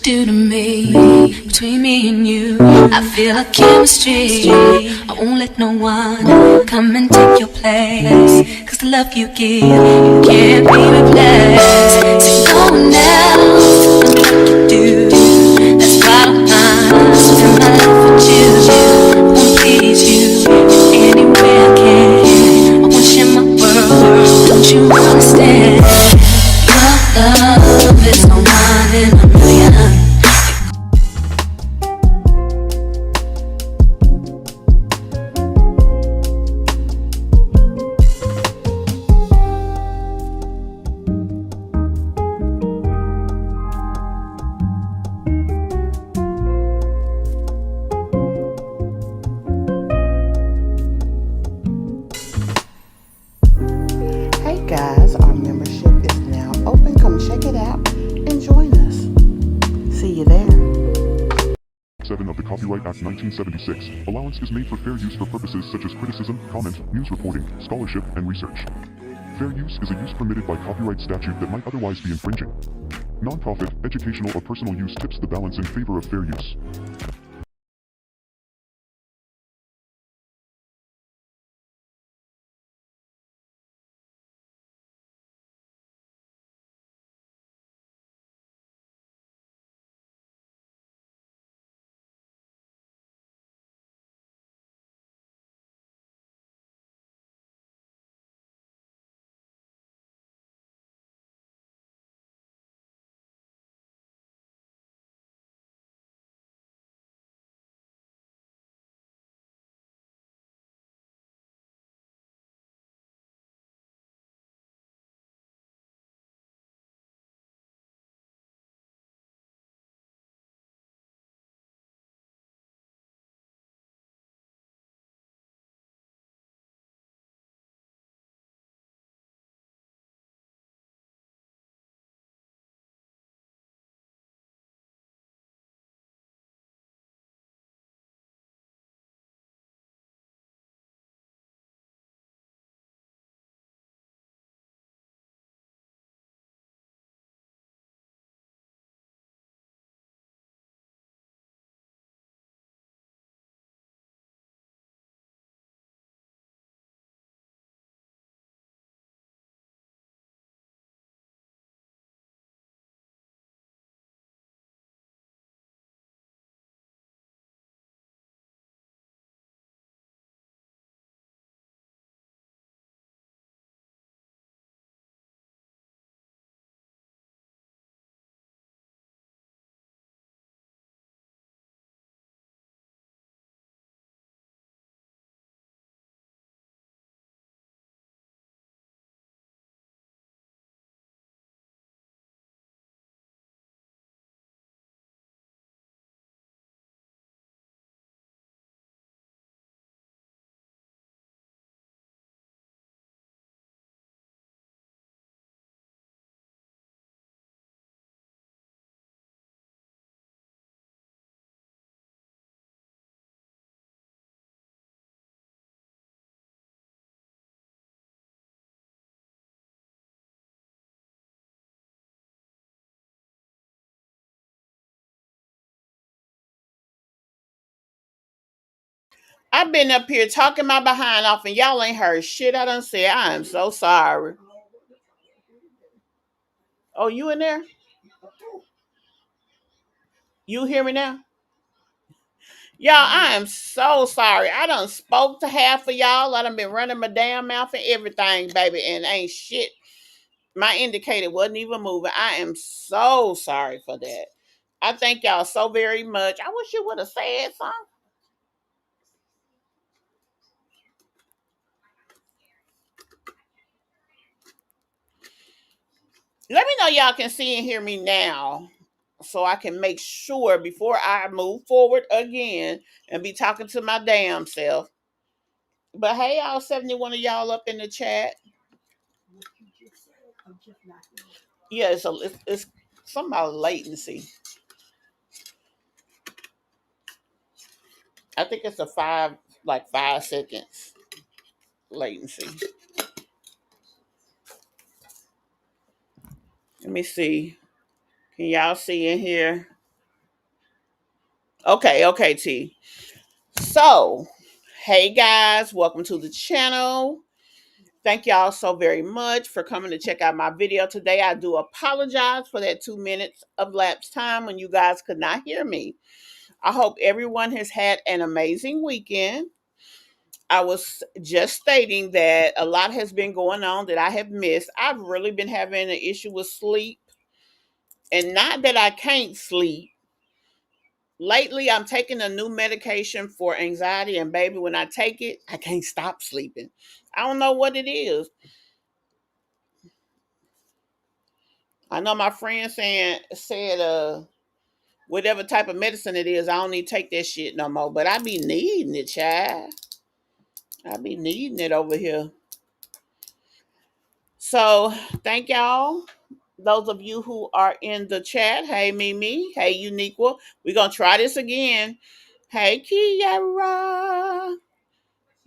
do to me, between me and you, I feel a chemistry. I won't let no one come and take your place, cause the love you give, you can't be replaced. See no one else can do like you do. That's why I spend my life with you. I won't please you any way I can. I won't share my world, don't you understand? Your love is no one in a million. Hey guys, our membership is now open. Come check it out and join us. See you there. 7 of the Copyright Act 1976. Allowance is made for fair use for purposes such as criticism, comment, news reporting, scholarship, and research. Fair use is a use permitted by copyright statute that might otherwise be infringing. Non-profit, educational, or personal use tips the balance in favor of fair use. I've been up here talking my behind off and y'all ain't heard shit I done said. I am so sorry. Oh, you in there? You hear me now? Y'all, I am so sorry. I done spoke to half of y'all. I done been running my damn mouth and everything, baby, and ain't shit. My indicator wasn't even moving. I am so sorry for that. I thank y'all so very much. I wish you would have said something. Let me know y'all can see and hear me now so I can make sure before I move forward again and be talking to my damn self. But hey, all 71 of y'all up in the chat. Yeah, it's something about latency. I think it's a 5 seconds latency. Let me see. Can y'all see in here? Okay, T. So, hey guys, welcome to the channel. Thank y'all so very much for coming to check out my video today. I do apologize for that 2 minutes of lapse time when you guys could not hear me. I hope everyone has had an amazing weekend. I was just stating that a lot has been going on that I have missed. I've really been having an issue with sleep, and not that I can't sleep. Lately, I'm taking a new medication for anxiety, and baby, when I take it, I can't stop sleeping. I don't know what it is. I know my friend said whatever type of medicine it is, I don't need to take that shit no more. But I be needing it, child. I be needing it over here. So thank y'all. Those of you who are in the chat, hey Mimi, hey Uniqua. We're gonna try this again. Hey Kiara.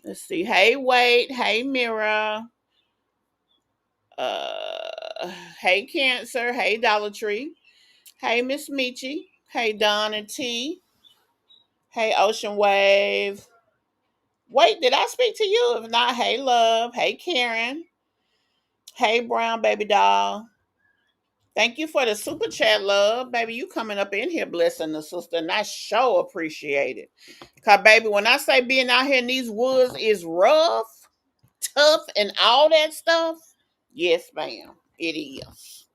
Let's see. Hey Wade. Hey Mira. Uh hey Cancer. Hey Dollar Tree. Hey Miss Michi. Hey Don and T. Hey Ocean Wave. Wait, did I speak to you? If not, hey Love. Hey Karen. Hey Brown Baby Doll. Thank you for the super chat, Love. Baby, you coming up in here blessing the sister, and I sure appreciate it. Cause baby, when I say being out here in these woods is rough, tough, and all that stuff, yes, ma'am, it is.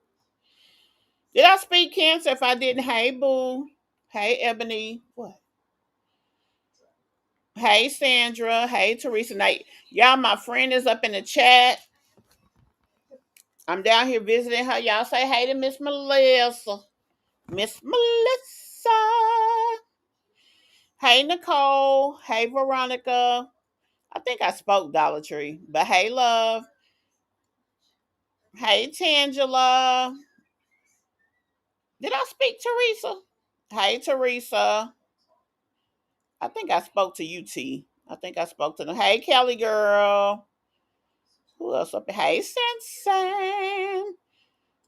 Did I speak Cancer? If I didn't, hey Boo. Hey Ebony. What? Hey Sandra. Hey Teresa. Now, y'all, my friend is up in the chat. I'm down here visiting her. Y'all say hey to Miss Melissa. Miss Melissa. Hey Nicole. Hey Veronica. I think I spoke Dollar Tree. But hey Love. Hey Tangela. Did I speak Teresa? Hey Teresa. I think I spoke to UT. I think I spoke to them. Hey Kelly girl. Who else up there? Hey Sensen.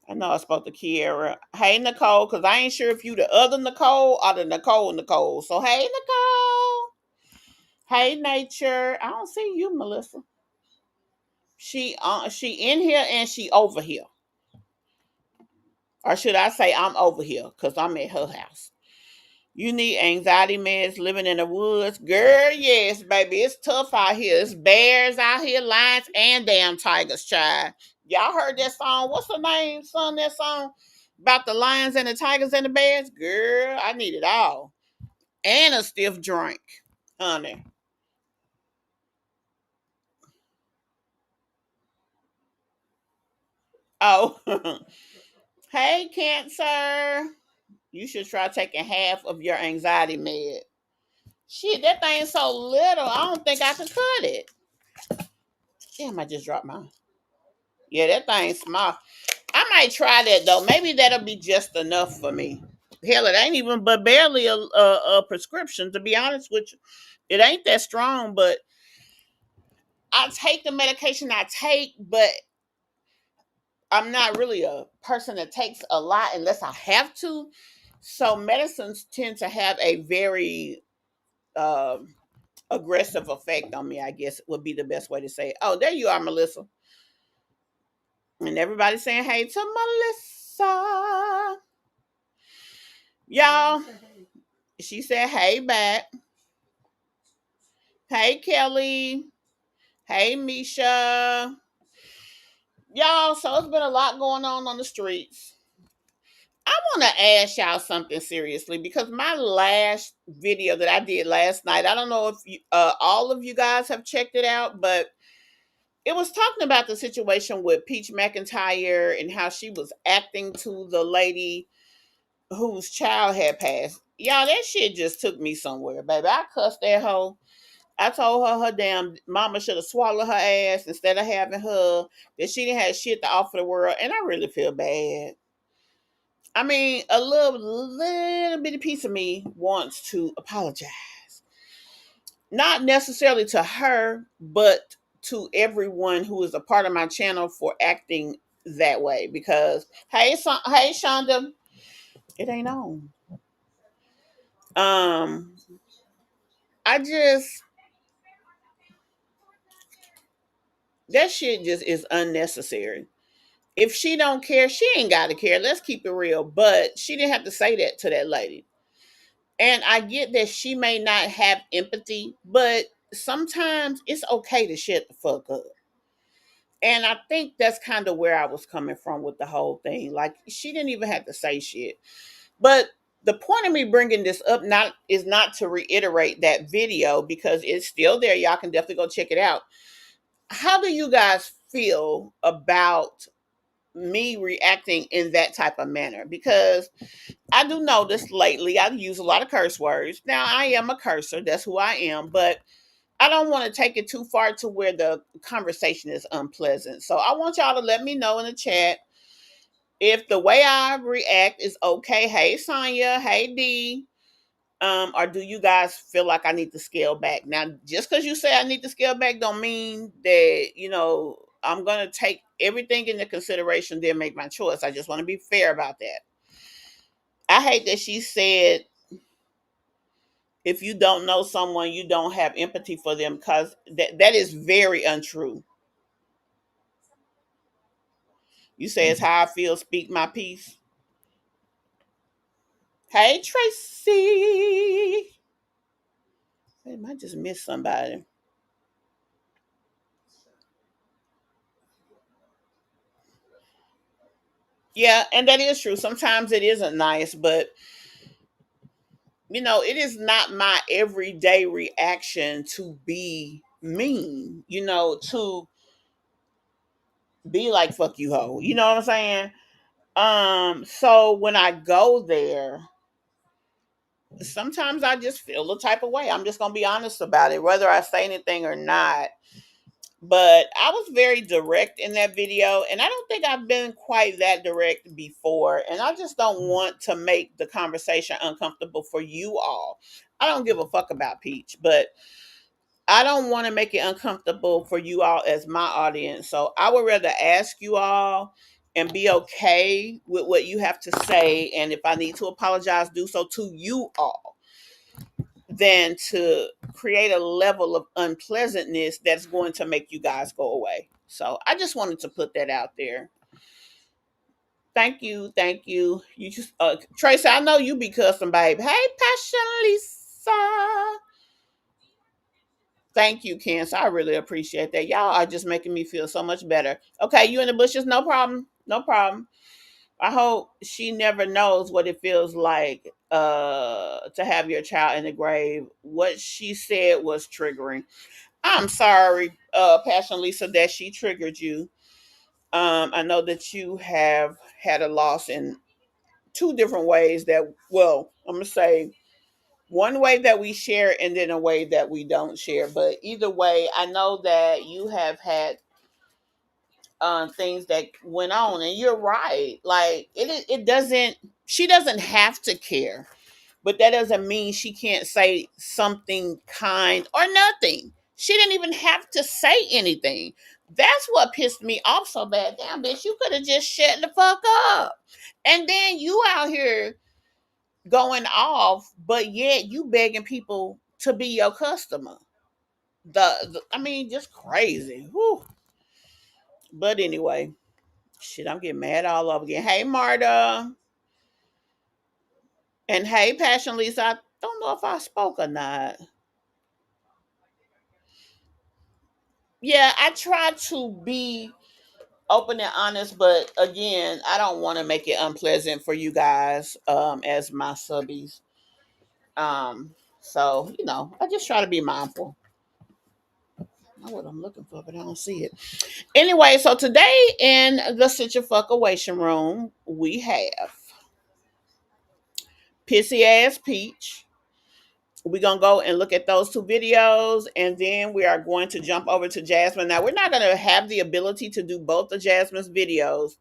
I know I spoke to Kiera. Hey Nicole, because I ain't sure if you the other Nicole or the Nicole. So hey Nicole. Hey Nature. I don't see you, Melissa. She in here and she over here. Or should I say I'm over here because I'm at her house. You need anxiety meds living in the woods. Girl, yes, baby. It's tough out here. It's bears out here, lions, and damn tigers, child. Y'all heard that song? What's the name, son? That song about the lions and the tigers and the bears? Girl, I need it all. And a stiff drink, honey. Oh, hey, Cancer. You should try taking half of your anxiety med. Shit, that thing's so little. I don't think I could cut it. Damn, I just dropped mine. Yeah, that thing's small. I might try that though. Maybe that'll be just enough for me. Hell, it ain't even but barely a prescription. To be honest with you, it ain't that strong. But I take the medication I take, but I'm not really a person that takes a lot unless I have to. So medicines tend to have a very aggressive effect on me. I guess would be the best way to say it. Oh, there you are, Melissa. And everybody's saying hey to Melissa. Y'all, she said hey back. Hey Kelly. Hey Misha. Y'all, so it's been a lot going on the streets. I want to ask y'all something seriously because my last video that I did last night, I don't know if all of you guys have checked it out, but it was talking about the situation with Peach McIntyre and how she was acting to the lady whose child had passed. Y'all, that shit just took me somewhere, baby. I cussed that hoe. I told her damn mama should have swallowed her ass instead of having her, that she didn't have shit to offer the world. And I really feel bad. I mean, a little bitty piece of me wants to apologize. Not necessarily to her, but to everyone who is a part of my channel for acting that way. Because hey Shonda, it ain't on. Um, I just that shit just is unnecessary. If she don't care, she ain't got to care. Let's keep it real. But she didn't have to say that to that lady. And I get that she may not have empathy, but sometimes it's okay to shut the fuck up. And I think that's kind of where I was coming from with the whole thing. Like she didn't even have to say shit. But the point of me bringing this up not is not to reiterate that video because it's still there. Y'all can definitely go check it out. How do you guys feel about me reacting in that type of manner? Because I do notice lately I use a lot of curse words. Now I am a cursor, that's who I am, but I don't want to take it too far to where the conversation is unpleasant. So I want y'all to let me know in the chat if the way I react is okay. Hey Sonya, hey D. Or do you guys feel like I need to scale back? Now, just because you say I need to scale back don't mean that, I'm gonna take everything into consideration, then make my choice. I just want to be fair about that. I hate that she said if you don't know someone, you don't have empathy for them, because that is very untrue. You say it's how I feel, speak my piece. Hey Tracy. I might just miss somebody. Yeah, and that is true. Sometimes it isn't nice, but it is not my everyday reaction to be mean, to be like fuck you hoe. You know what I'm saying? So when I go there, sometimes I just feel the type of way. I'm just gonna be honest about it, whether I say anything or not. But I was very direct in that video, and I don't think I've been quite that direct before. And I just don't want to make the conversation uncomfortable for you all. I don't give a fuck about Peach, but I don't want to make it uncomfortable for you all as my audience. So I would rather ask you all and be okay with what you have to say. And if I need to apologize, do so to you all than to create a level of unpleasantness that's going to make you guys go away. So I just wanted to put that out there. Thank you. Thank you. You just, Tracy, I know you be cussing, babe. Hey, Passion Lisa. Thank you, Cancer. I really appreciate that. Y'all are just making me feel so much better. Okay, you in the bushes? No problem. No problem. I hope she never knows what it feels like to have your child in the grave. What she said was triggering. I'm sorry, Passion Lisa, that she triggered you. I know that you have had a loss in two different ways that, well, I'm going to say one way that we share and then a way that we don't share. But either way, I know that you have had things that went on, and you're right. Like it doesn't. She doesn't have to care, but that doesn't mean she can't say something kind or nothing. She didn't even have to say anything. That's what pissed me off so bad. Damn, bitch, you could have just shut the fuck up. And then you out here going off, but yet you begging people to be your customer. I mean, just crazy. Whew. But anyway, shit, I'm getting mad all over again. Hey, Marta. And hey, Passion Lisa. I don't know if I spoke or not. Yeah, I try to be open and honest, but again, I don't want to make it unpleasant for you guys as my subbies. So I just try to be mindful. I know what I'm looking for, but I don't see it. Anyway, so today in the Sit Your Fuck Awation room, we have Pissy Ass Peach. We're gonna go and look at those two videos, and then we are going to jump over to Jasmine. Now, we're not gonna have the ability to do both of Jasmine's videos,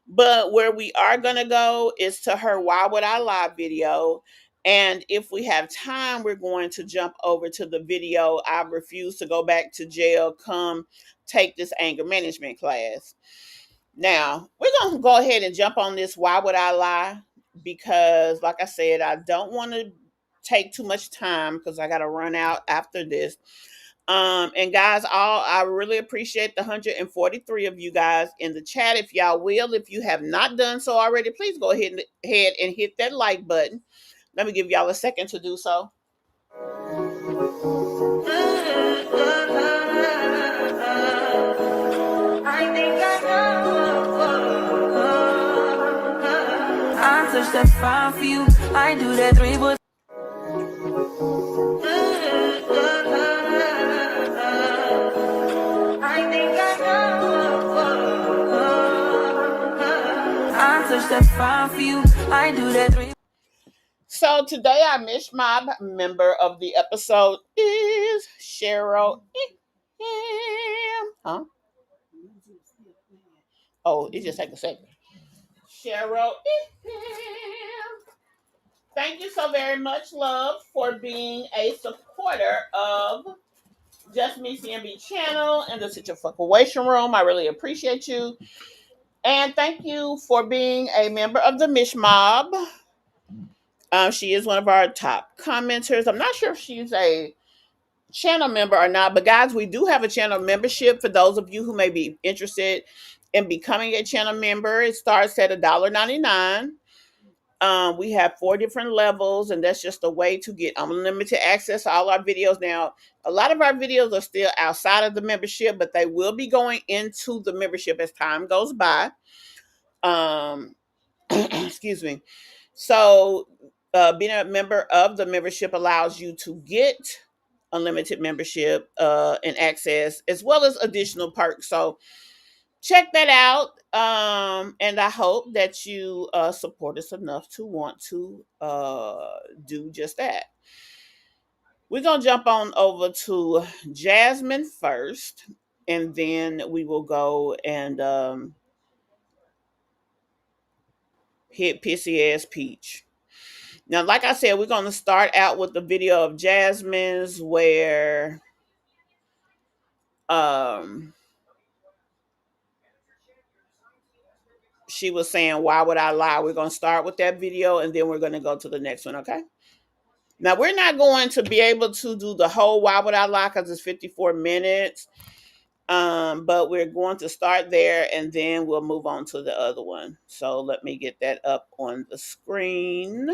but where we are gonna go is to her Why Would I Lie video. And if we have time, we're going to jump over to the video I refuse to go back to jail. Come take this anger management class. Now, we're going to go ahead and jump on this Why Would I Lie? Because, like I said, I don't want to take too much time because I gotta run out after this. And guys, all I really appreciate the 143 of you guys in the chat. If y'all will, if you have not done so already, please go ahead and hit that like button. Let me give y'all a second to do so. I think I know. I touch that fire for you. I do that 3 but I think I know. I touch that fire for you. I do that 3. So today our Mish Mob member of the episode is Cheryl. Huh? Oh, it just take a second. Cheryl. Thank you so very much, love, for being a supporter of Just Me CMB channel and the Situation Room. I really appreciate you. And thank you for being a member of the Mish Mob. She is one of our top commenters. I'm not sure if she's a channel member or not, but guys, we do have a channel membership for those of you who may be interested in becoming a channel member. It starts at $1.99. We have 4 different levels, and that's just a way to get unlimited access to all our videos. Now, a lot of our videos are still outside of the membership, but they will be going into the membership as time goes by. Excuse me. So, being a member of the membership allows you to get unlimited membership and access, as well as additional perks. So, check that out. And I hope that you support us enough to want to do just that. We're going to jump on over to Jasmine first, and then we will go and hit pissy ass Peach. Now, like I said, we're going to start out with the video of Jasmine's where she was saying, "Why would I lie?" We're going to start with that video, and then we're going to go to the next one, okay? Now, we're not going to be able to do the whole "Why would I lie" because it's 54 minutes. But we're going to start there, and then we'll move on to the other one. So let me get that up on the screen.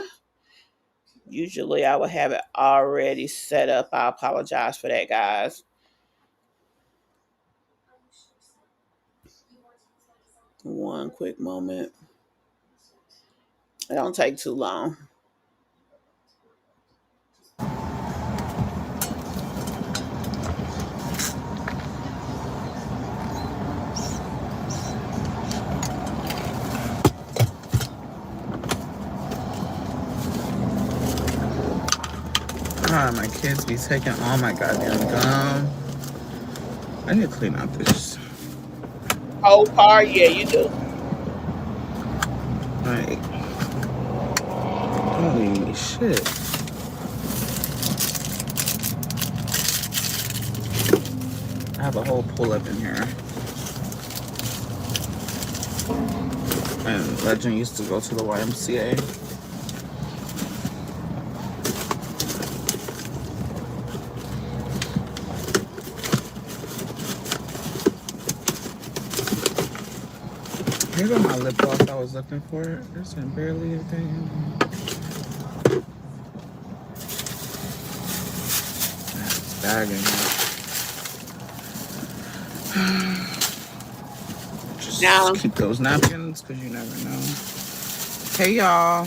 Usually I would have it already set up. I apologize for that, guys. One quick moment. It don't take too long. God, my kids be taking all my goddamn gum. I need to clean out this. Whole car? Yeah, you do. Like, holy shit. I have a whole pull up in here. And Legend used to go to the YMCA. Here go my lip gloss I was looking for. There's barely a thing. It's bagging. Just Now, keep those napkins because you never know. Hey, y'all.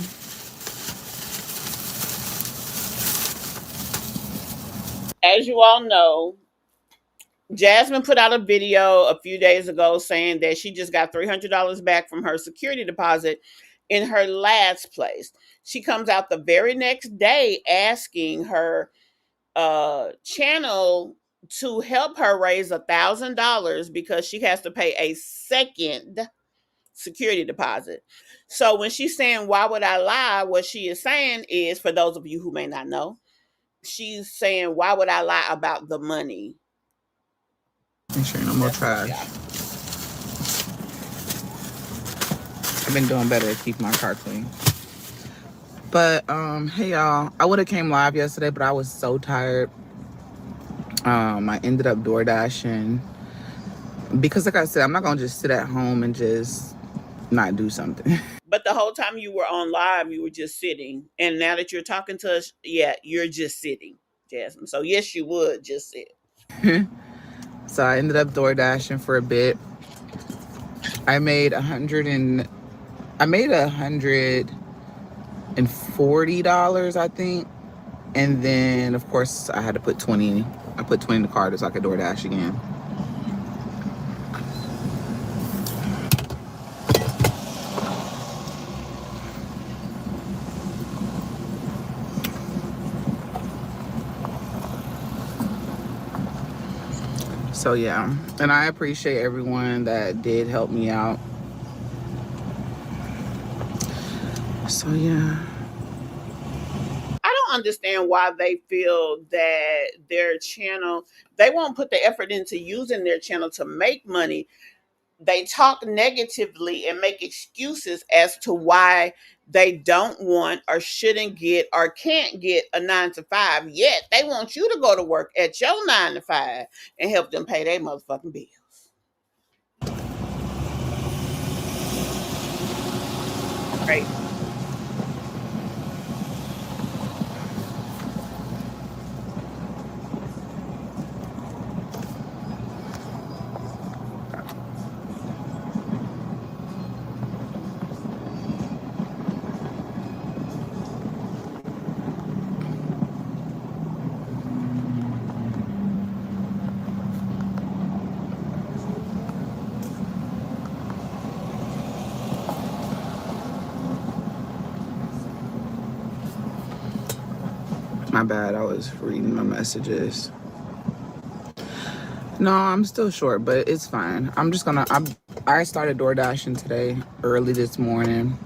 as you all know, Jasmine put out a video a few days ago saying that she just got $300 back from her security deposit in her last place. She comes out the very next day asking her channel to help her raise $1,000 because she has to pay a second security deposit. So when she's saying, "Why would I lie?" what she is saying is, for those of you who may not know, she's saying, "Why would I lie about the money?" Make sure no more trash. Yeah. I've been doing better to keep my car clean. But hey y'all, I would have came live yesterday, but I was so tired. I ended up door dashing because, like I said, I'm not gonna just sit at home and just not do something. But the whole time you were on live, you were just sitting. And now that you're talking to us, yeah, you're just sitting, Jasmine. So yes, you would just sit. So I ended up door dashing for a bit. I made $140, I think. And then of course I had to put 20. I put 20 in the card so I could door dash again. So yeah, and I appreciate everyone that did help me out. So yeah. I don't understand why they feel that their channel, they won't put the effort into using their channel to make money. They talk negatively and make excuses as to why they don't want or shouldn't get or can't get a 9 to 5. Yet they want you to go to work at your 9 to 5 and help them pay their motherfucking bills. Crazy. My bad, I was reading my messages. No, I'm still short, but it's fine. I started door dashing today early this morning.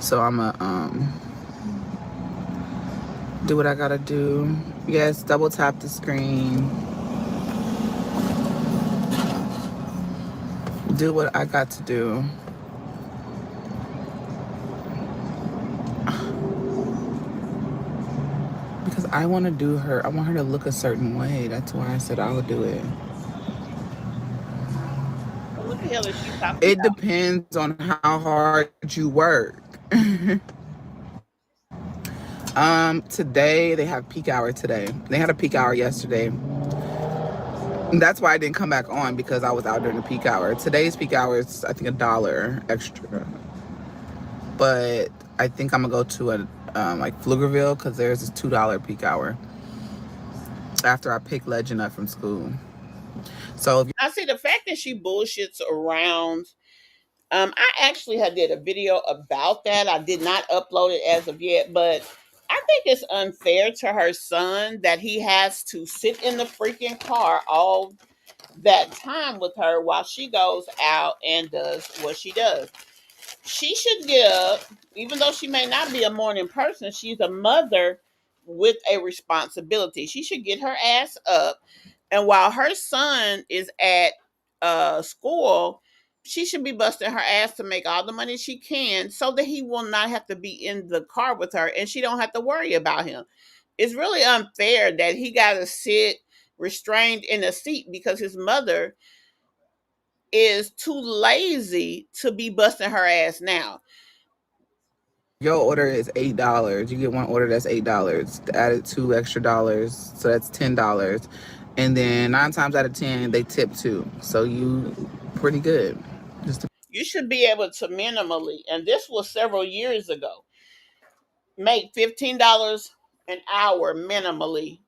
So I'm gonna do what I gotta do. Yes, double tap the screen. Do what I got to do. Because I want to do her. I want her to look a certain way. That's why I said I would do it. Well, what the hell is she talking It about? depends on how hard you work. Today they have peak hour today. They had a peak hour yesterday. That's why I didn't come back on because I was out during the peak hour. Today's peak hour is I think $1 extra. But I think I'm gonna go to a like Pflugerville because there's this $2 peak hour after I pick Legend up from school. So if I see the fact that she bullshits around. I actually had did a video about that. I did not upload it as of yet, but I think it's unfair to her son that he has to sit in the freaking car all that time with her while she goes out and does what she does. She should get up, even though she may not be a morning person, she's a mother with a responsibility. She should get her ass up, and while her son is at school, she should be busting her ass to make all the money she can so that he will not have to be in the car with her and she don't have to worry about him. It's really unfair that he got to sit restrained in a seat because his mother is too lazy to be busting her ass now. your order is $8, you get one order that's $8. Added $2 extra, so that's $10. And then 9 times out of 10 they tip too. So you pretty good. Just You should be able to minimally, and this was several years ago, make $15 an hour minimally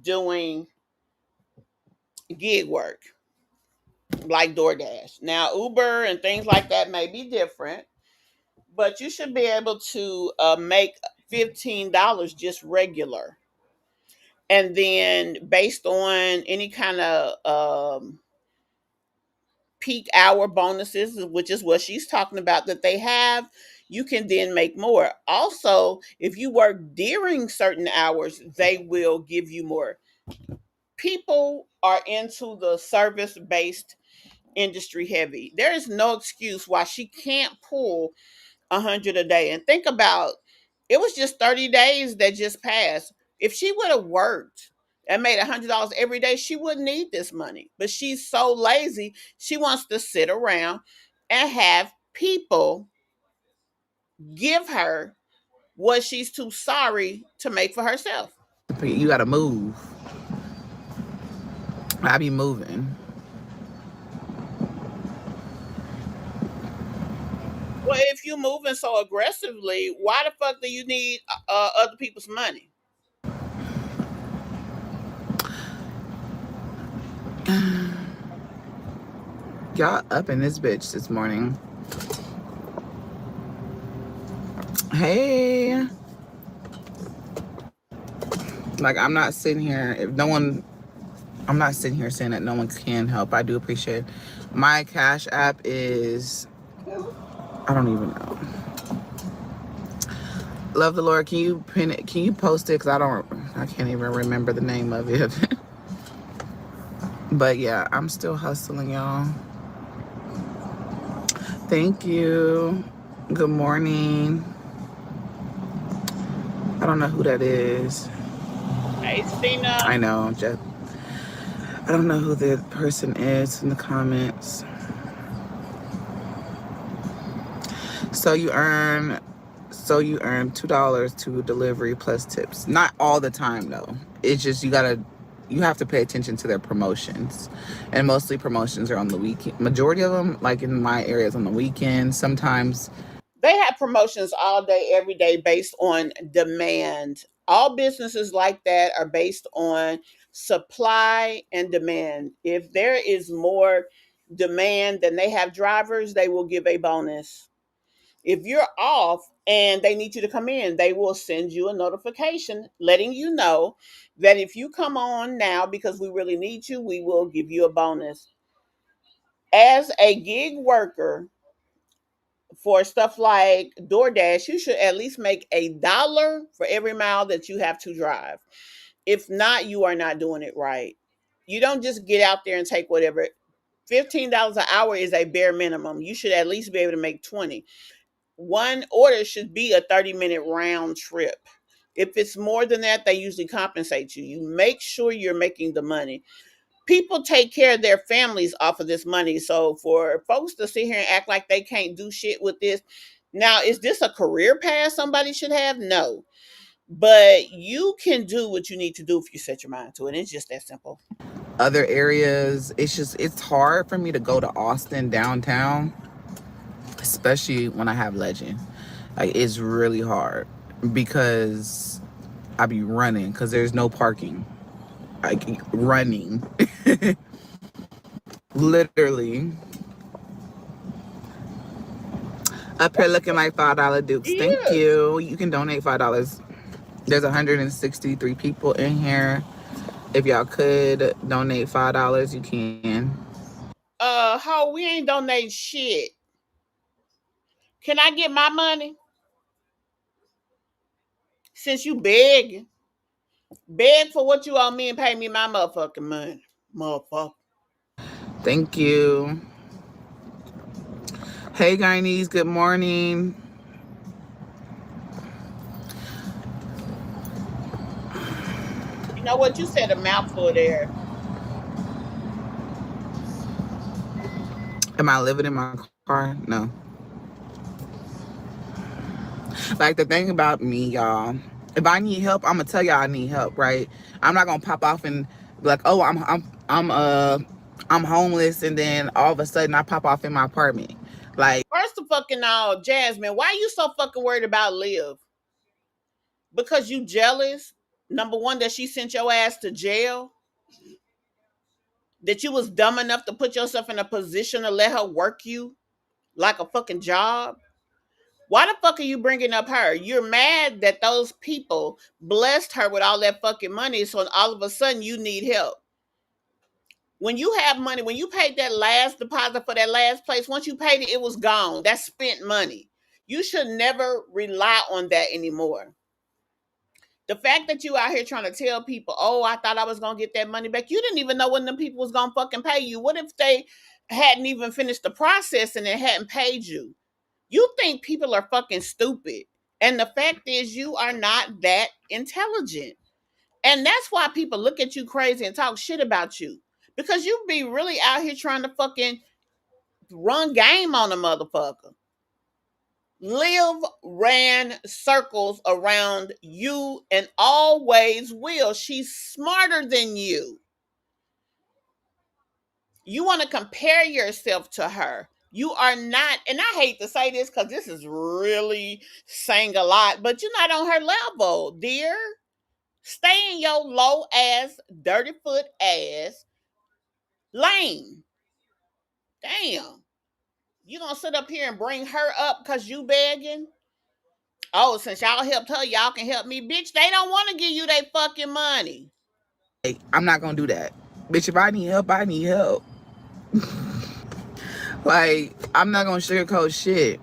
doing gig work like DoorDash. Now, Uber and things like that may be different, but you should be able to make $15 just regular. And then, based on any kind of peak hour bonuses, which is what she's talking about that they have, you can then make more. Also, if you work during certain hours, they will give you more. People are into the service based industry heavy. There is no excuse why she can't pull 100 a day. And think about, it was just 30 days that just passed. If she would have worked and made $100 every day, she wouldn't need this money. But she's so lazy, she wants to sit around and have people give her what she's too sorry to make for herself. You gotta move. I be moving. Well, if you're moving so aggressively, why the fuck do you need other people's money? Y'all up in this bitch this morning. Hey. Like, I'm not sitting here, if no one, I'm not sitting here saying that no one can help. I do appreciate it. My Cash App is, I don't even know. Love the Lord. Can you pin it? Can you post it? Cause I can't even remember the name of it. But yeah, I'm still hustling, y'all. Thank you. Good morning. I don't know who that is. Hey, Cena. I know, just I don't know who the person is in the comments. So you earn $2 to delivery plus tips. Not all the time though. It's just you have to pay attention to their promotions. And mostly promotions are on the weekend. Majority of them, like in my areas, on the weekend. Sometimes They have promotions all day, every day based on demand. All businesses like that are based on supply and demand. If there is more demand than they have drivers, they will give a bonus. If you're off and they need you to come in, they will send you a notification letting you know that if you come on now because we really need you, we will give you a bonus. As a gig worker, for stuff like DoorDash, you should at least make $1 for every mile that you have to drive. If not, you are not doing it right. You don't just get out there and take whatever. $15 an hour is a bare minimum. You should at least be able to make 20. One order should be a 30-minute round trip. If it's more than that, they usually compensate you. You make sure you're making the money. People take care of their families off of this money. So for folks to sit here and act like they can't do shit with this, now is this a career path somebody should have? No. But you can do what you need to do if you set your mind to it. It's just that simple. other areas, it's hard for me to go to Austin downtown, especially when I have Legend. Like, it's really hard because I be running because there's no parking. Like, running. Literally. Up here looking like $5 dukes. Thank Yes. you. You can donate $5. There's 163 people in here. If y'all could donate $5, you can. How we ain't donating shit. Can I get my money? Since you beg for what you owe me and pay me my motherfucking money. Motherfucker. Thank you. Hey, Guyanese, good morning. You know what? You said a mouthful there. Am I living in my car? No. Like, the thing about me, y'all, if I need help, I'm gonna tell y'all I need help, right? I'm not gonna pop off and be like, oh, I'm homeless, and then all of a sudden I pop off in my apartment. Like, First of fucking all, Jasmine, why you so fucking worried about Liv? Because you jealous? Number one, that she sent your ass to jail? That you was dumb enough to put yourself in a position to let her work you like a fucking job? Why the fuck are you bringing up her? You're mad that those people blessed her with all that fucking money, so all of a sudden you need help. When you have money, when you paid that last deposit for that last place, once you paid it, it was gone. That's spent money. You should never rely on that anymore. The fact that you out here trying to tell people, oh, I thought I was gonna get that money back. You didn't even know when them people was gonna fucking pay you. What if they hadn't even finished the process and they hadn't paid you? You think people are fucking stupid. And the fact is, you are not that intelligent. And that's why people look at you crazy and talk shit about you. Because you be really out here trying to fucking run game on a motherfucker. Liv ran circles around you and always will. She's smarter than you. You want to compare yourself to her. You are not, and I hate to say this because this is really saying a lot, but you're not on her level, dear. Stay in your low ass, dirty foot ass lane. Damn. You gonna sit up here and bring her up because you begging? Oh, since y'all helped her, y'all can help me. Bitch, they don't want to give you their fucking money. Like, I'm not gonna do that. Bitch, if I need help, I need help. Like, I'm not gonna sugarcoat shit.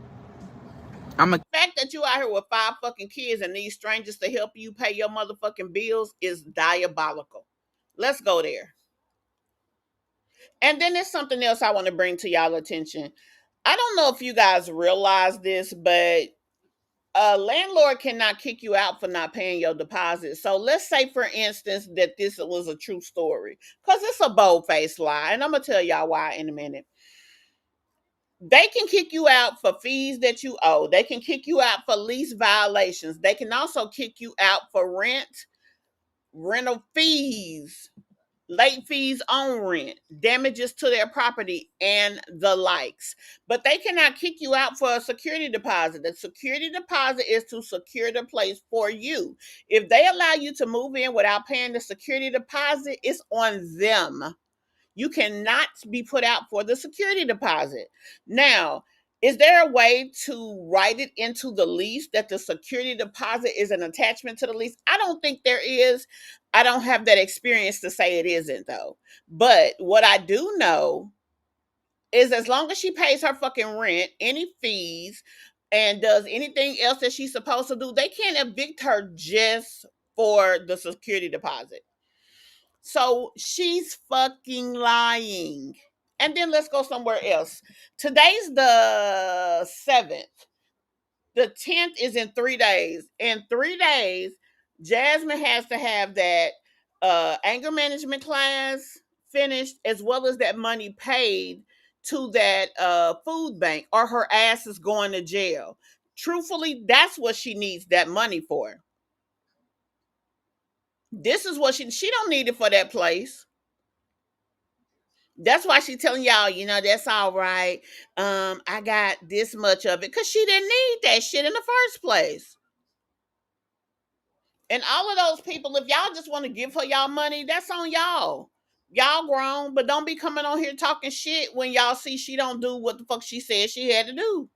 I'm a The fact that you out here with 5 fucking kids and need strangers to help you pay your motherfucking bills is diabolical. Let's go there. And then there's something else I want to bring to y'all attention. I don't know if you guys realize this, but a landlord cannot kick you out for not paying your deposit. So let's say, for instance, that this was a true story, because it's a bold-faced lie, and I'm gonna tell y'all why in a minute. They can kick you out for fees that you owe. They can kick you out for lease violations. They can also kick you out for rent, rental fees, late fees on rent, damages to their property, and the likes. But they cannot kick you out for a security deposit. The security deposit is to secure the place for you. If they allow you to move in without paying the security deposit, it's on them. You cannot be put out for the security deposit. Now, is there a way to write it into the lease that the security deposit is an attachment to the lease? I don't think there is. I don't have that experience to say it isn't, though. But what I do know is, as long as she pays her fucking rent, any fees, and does anything else that she's supposed to do, they can't evict her just for the security deposit. So she's fucking lying. And then let's go somewhere else. Today's the 7th. The 10th is in 3 days. In 3 days, Jasmine has to have that anger management class finished, as well as that money paid to that food bank, or her ass is going to jail. Truthfully, that's what she needs that money for. This is what she don't need it for that place. That's why she's telling y'all, that's all right. I got this much of it because she didn't need that shit in the first place. And all of those people, if y'all just want to give her y'all money, that's on y'all. Y'all grown, but don't be coming on here talking shit when y'all see she don't do what the fuck she said she had to do.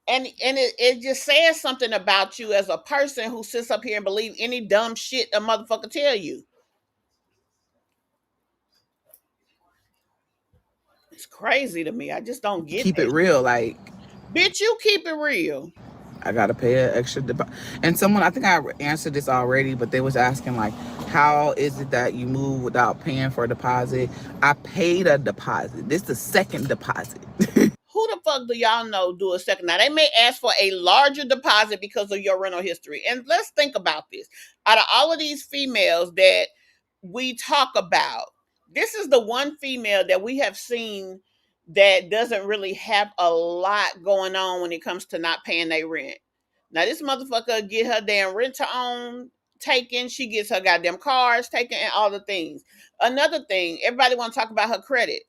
And it just says something about you as a person who sits up here and believe any dumb shit a motherfucker tell you. It's crazy to me. I just don't get keep it that. real. Like, Bitch, you keep it real. I gotta pay an extra deposit. And someone, I think I answered this already, but they was asking like, how is it that you move without paying for a deposit? I paid a deposit. This is the second deposit. Who the fuck do y'all know do a second? Now, they may ask for a larger deposit because of your rental history. And let's think about this. Out of all of these females that we talk about, this is the one female that we have seen that doesn't really have a lot going on when it comes to not paying their rent. Now, this motherfucker get her damn rent on taken. She gets her goddamn cars taken and all the things. Another thing, everybody want to talk about her credit.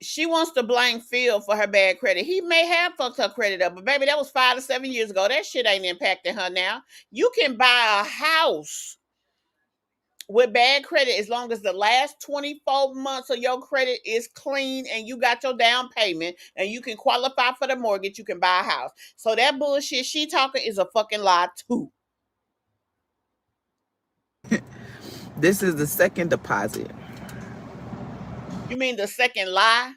She wants to blame Phil for her bad credit. He may have fucked her credit up, but baby, that was 5 to 7 years ago. That shit ain't impacting her now. You can buy a house with bad credit as long as the last 24 months of your credit is clean and you got your down payment and you can qualify for the mortgage. You can buy a house. So that bullshit she talking is a fucking lie too. This is the second deposit. You mean the second lie?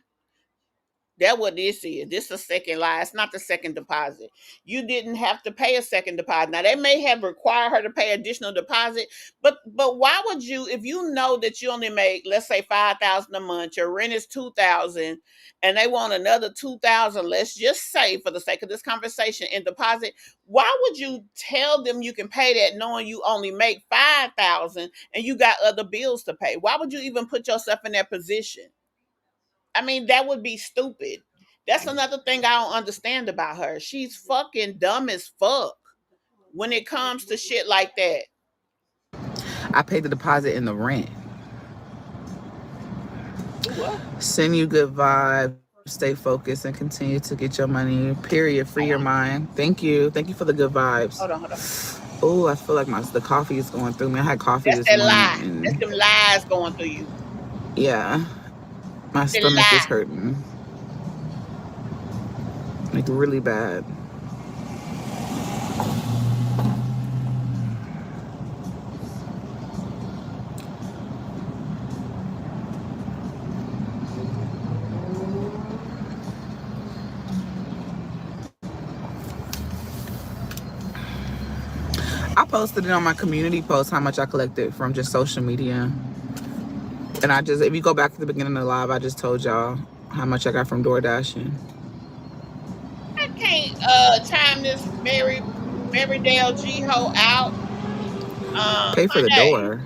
That what this is. This is a second lie. It's not the second deposit. You didn't have to pay a second deposit. Now they may have required her to pay additional deposit, but why would you, if you know that you only make, let's say, 5,000 a month, your rent is 2,000, and they want another 2,000, let's just say for the sake of this conversation, in deposit, why would you tell them you can pay that knowing you only make 5,000 and you got other bills to pay? Why would you even put yourself in that position? I mean, that would be stupid. That's another thing I don't understand about her. She's fucking dumb as fuck when it comes to shit like that. I paid the deposit in the rent. Do what? Send you good vibes. Stay focused and continue to get your money. Period. Free Hold your on. mind. Thank you. Thank you for the good vibes. Hold on, hold on. Oh, I feel like the coffee is going through me. I had coffee That's this that morning, lie. That's and them lies going through you. yeah, my The stomach is lie. hurting, like really bad. I posted it on my community post how much I collected from just social media. And if you go back to the beginning of the live, I just told y'all how much I got from door dashing. I can't time this Mary Dale G ho out. Pay for the Honey, door.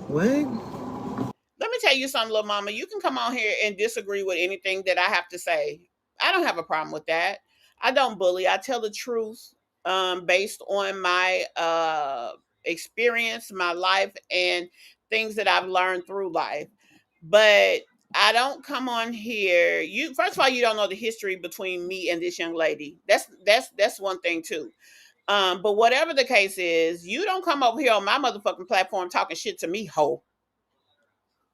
What? let me tell you something, little mama. You can come on here and disagree with anything that I have to say. I don't have a problem with that. I don't bully. I tell the truth based on my experience, my life, and things that I've learned through life. But I don't come on here. You first of all, you don't know the history between me and this young lady. That's one thing too. But whatever the case is, you don't come over here on my motherfucking platform talking shit to me, ho.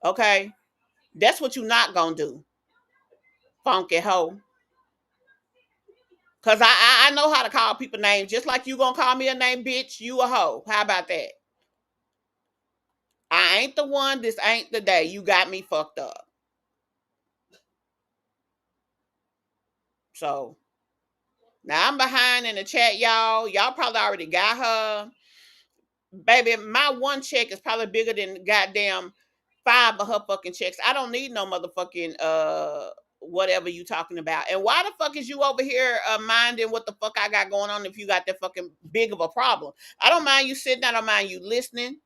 Okay? That's what you not gonna do, funky hoe. Cause I know how to call people names, just like you gonna call me a name, bitch. You a hoe. How about that? I ain't the one. This ain't the day. You got me fucked up. So now I'm behind in the chat, y'all. Y'all probably already got her. Baby, my one check is probably bigger than goddamn five of her fucking checks. I don't need no motherfucking whatever you talking about. And why the fuck is you over here minding what the fuck I got going on if you got that fucking big of a problem? I don't mind you sitting, I don't mind you listening.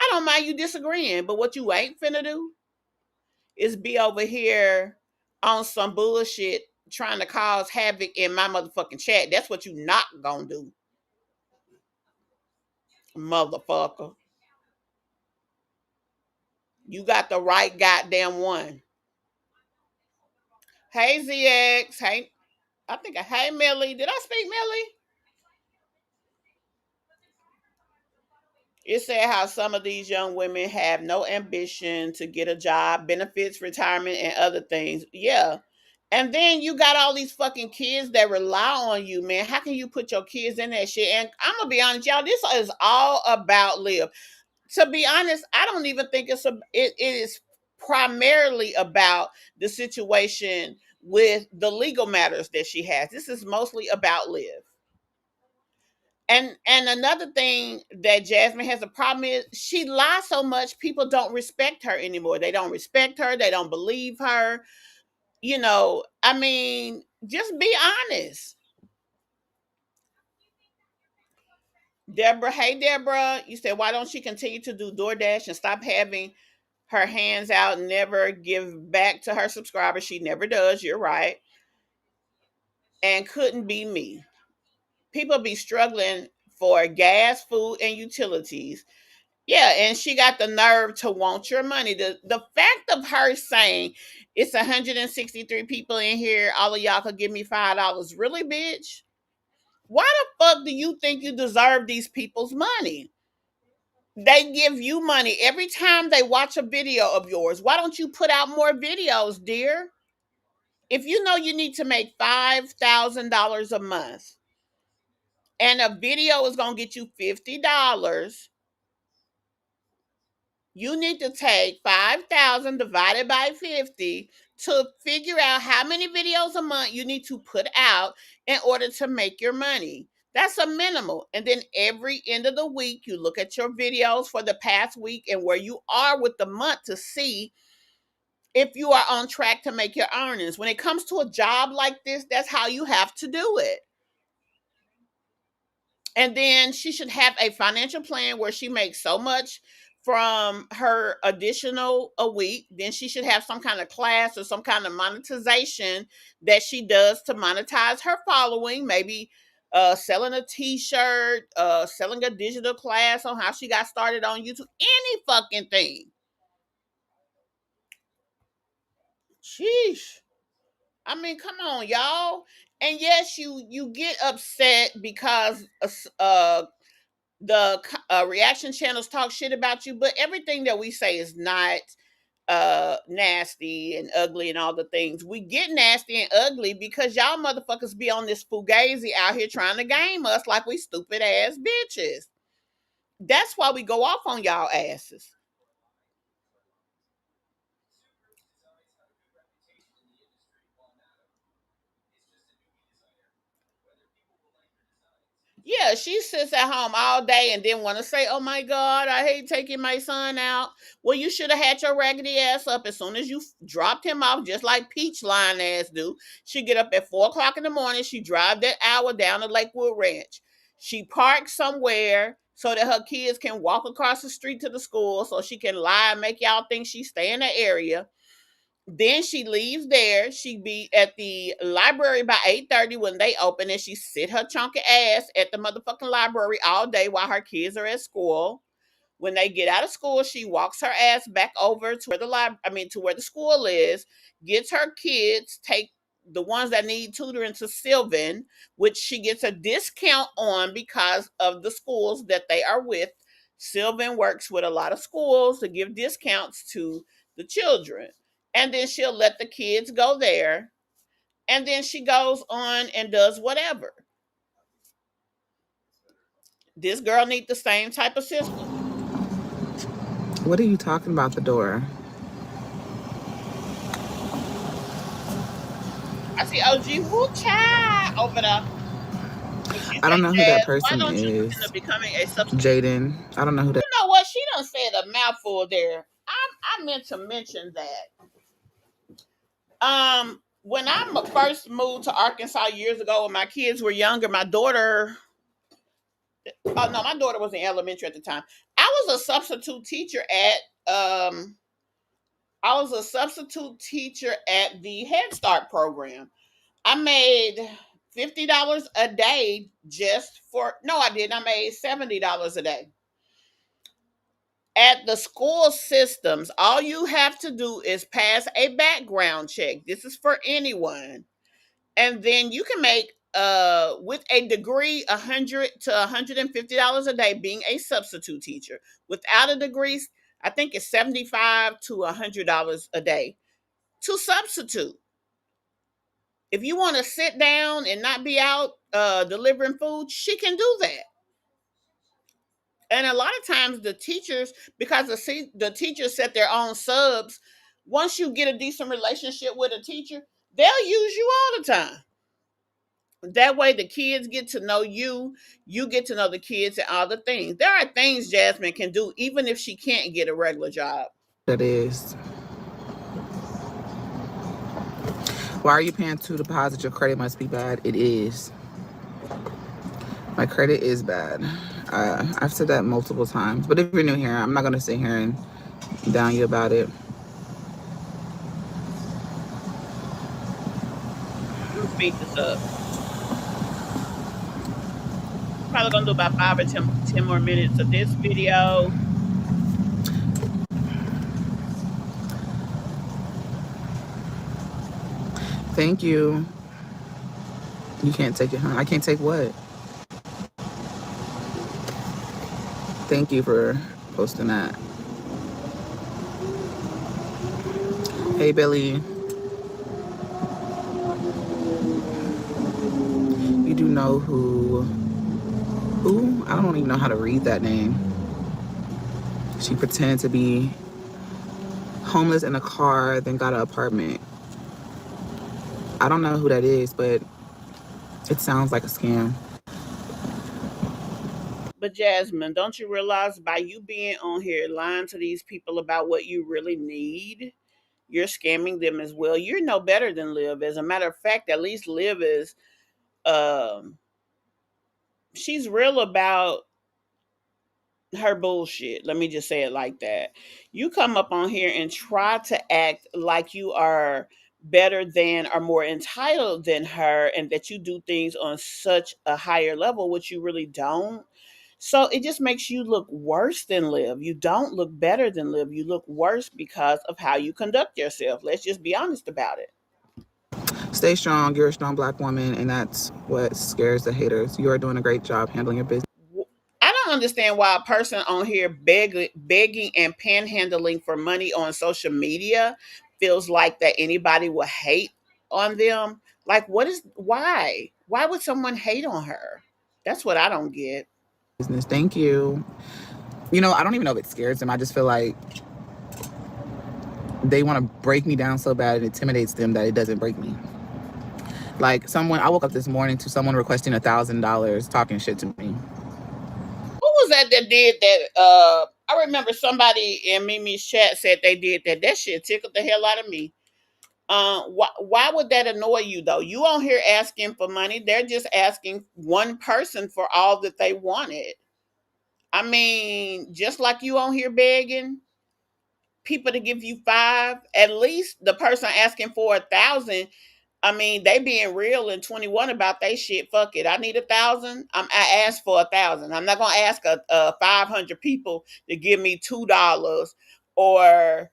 I don't mind you disagreeing. But what you ain't finna do is be over here on some bullshit trying to cause havoc in my motherfucking chat. That's what you not gonna do, motherfucker. You got the right goddamn one. Hey ZX. Hey, hey Millie. Did I speak Millie? It said how some of these young women have no ambition to get a job, benefits, retirement, and other things. Yeah. And then you got all these fucking kids that rely on you, man. How can you put your kids in that shit? And I'm gonna be honest, y'all, this is all about Liv. To be honest, I don't even think it is primarily about the situation with the legal matters that she has. This is mostly about Liv. And another thing that Jasmine has a problem is she lies so much people don't respect her anymore. They don't respect her, they don't believe her. I mean, just be honest. Deborah, hey Deborah, you said why don't she continue to do DoorDash and stop having her hands out and never give back to her subscribers? She never does, you're right. And couldn't be me. People be struggling for gas, food, and utilities. Yeah, and she got the nerve to want your money. The fact of her saying it's 163 people in here, all of y'all could give me $5. Really, bitch? Why the fuck do you think you deserve these people's money? They give you money every time they watch a video of yours. Why don't you put out more videos, dear? If you know you need to make $5,000 a month and a video is going to get you $50, You need to take 5,000 divided by 50 to figure out how many videos a month you need to put out in order to make your money. That's a minimal. And then every end of the week, you look at your videos for the past week and where you are with the month to see if you are on track to make your earnings. When it comes to a job like this, that's how you have to do it. And then she should have a financial plan where she makes so much from her additional a week. Then she should have some kind of class or some kind of monetization that she does to monetize her following. Maybe selling a t-shirt, selling a digital class on how she got started on YouTube, any fucking thing. Sheesh. I mean, come on, y'all. And yes, you get upset because the reaction channels talk shit about you, but everything that we say is not nasty and ugly and all the things. We get nasty and ugly because y'all motherfuckers be on this fugazi out here trying to game us like we stupid ass bitches. That's why we go off on y'all asses. Yeah, she sits at home all day and then want to say, "Oh my God, I hate taking my son out." Well, you should have had your raggedy ass up as soon as you dropped him off, just like Peach line ass do. She get up at 4 o'clock in the morning. She drive that hour down to Lakewood Ranch. She parks somewhere so that her kids can walk across the street to the school, so she can lie and make y'all think she stay in the area. Then she leaves there. She be at the library by 8:30 when they open, and she sit her chunky ass at the motherfucking library all day while her kids are at school. When they get out of school, she walks her ass back over to where to where the school is, gets her kids, take the ones that need tutoring to Sylvan, which she gets a discount on because of the schools that they are with. Sylvan works with a lot of schools to give discounts to the children. And then she'll let the kids go there. And then she goes on and does whatever. This girl needs the same type of system. What are you talking about, the door? I see OG Woo Cha over there. But she I say, don't know who that Jazz, why person don't you look into is. becoming a substitute? Jaden. I don't know who that. You know what? She done said a mouthful there. I meant to mention that. When I first moved to Arkansas years ago when my kids were younger, my daughter, oh no, my daughter was in elementary at the time. I was a substitute teacher at the Head Start program. I made $50 a day just for no, I didn't. I made $70 a day. At the school systems, all you have to do is pass a background check. This is for anyone. And then you can make with a degree $100 to $150 a day being a substitute teacher. Without a degree, I think it's $75 to $100 a day to substitute. If you want to sit down and not be out delivering food, she can do that. And a lot of times the teachers, because the teachers set their own subs, once you get a decent relationship with a teacher, they'll use you all the time. That way the kids get to know you, you get to know the kids and all the things. There are things Jasmine can do even if she can't get a regular job. That is. Why are you paying 2 deposits? Your credit must be bad. It is. My credit is bad. I've said that multiple times. But if you're new here, I'm not going to sit here and down you about it. Let me speed this up. Probably gonna do about 5 or 10 more minutes of this video. Thank you. You can't take it, huh? I can't take what? Thank you for posting that. Hey, Billy. You do know who? I don't even know how to read that name. She pretended to be homeless in a car, then got an apartment. I don't know who that is, but it sounds like a scam. But Jasmine, don't you realize by you being on here lying to these people about what you really need, you're scamming them as well. You're no better than Liv. As a matter of fact, at least Liv is um she's real about her bullshit. Let me just say it like that. You come up on here and try to act like you are better than or more entitled than her and that you do things on such a higher level, which you really don't. So it just makes you look worse than Liv. You don't look better than Liv. You look worse because of how you conduct yourself. Let's just be honest about it. Stay strong. You're a strong black woman, and that's what scares the haters. You are doing a great job handling your business. I don't understand why a person on here begging and panhandling for money on social media feels like that anybody will hate on them. Like, what is why? Why would someone hate on her? That's what I don't get. Thank you. You know, I don't even know if it scares them. I just feel like they want to break me down so bad it intimidates them that it doesn't break me. Like someone, I woke up this morning to someone requesting $1,000 talking shit to me. Who was that did that? I remember somebody in Mimi's chat said they did that. That shit tickled the hell out of me. Why would that annoy you though? You on here asking for money. They're just asking one person for all that they wanted. I mean, just like you on here begging people to give you five, at least the person asking for 1,000. I mean, they being real in 21 about they shit. Fuck it. I need 1,000. I asked for 1,000. I'm not gonna ask a 500 people to give me $2 or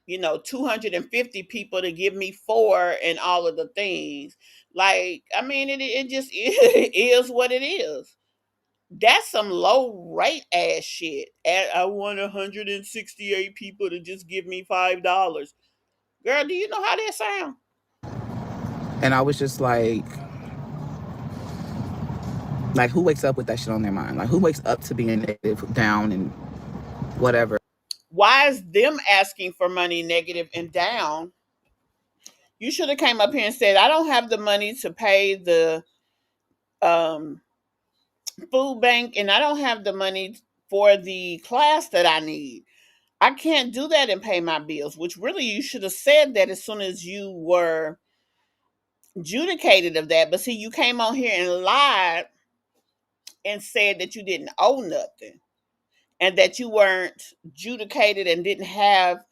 250 people to give me four and all of the things. Like, I mean, it just it is what it is. That's some low rate ass shit. And I want 168 people to just give me $5. Girl, do you know how that sound? And I was just like who wakes up with that shit on their mind? Like who wakes up to being negative, down, and whatever? Why is them asking for money negative and down? You should have came up here and said, I don't have the money to pay the um, food bank and I don't have the money for the class that I need. I can't do that and pay my bills, which really you should have said that as soon as you were adjudicated of that. But see, you came on here and lied and said that you didn't owe nothing and that you weren't adjudicated and didn't have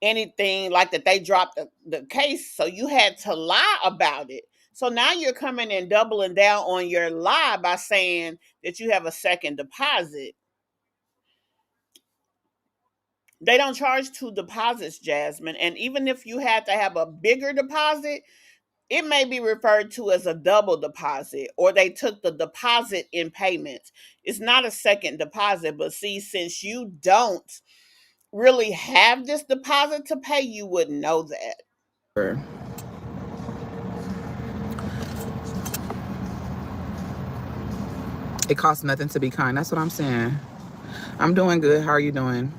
anything like that. They dropped the case. So you had to lie about it. So now you're coming and doubling down on your lie by saying that you have a second deposit. They don't charge two deposits, Jasmine. And even if you had to have a bigger deposit, it may be referred to as a double deposit or they took the deposit in payments. It's not a second deposit, but see, since you don't really have this deposit to pay, you wouldn't know that. It costs nothing to be kind. That's what I'm saying. I'm doing good. How are you doing?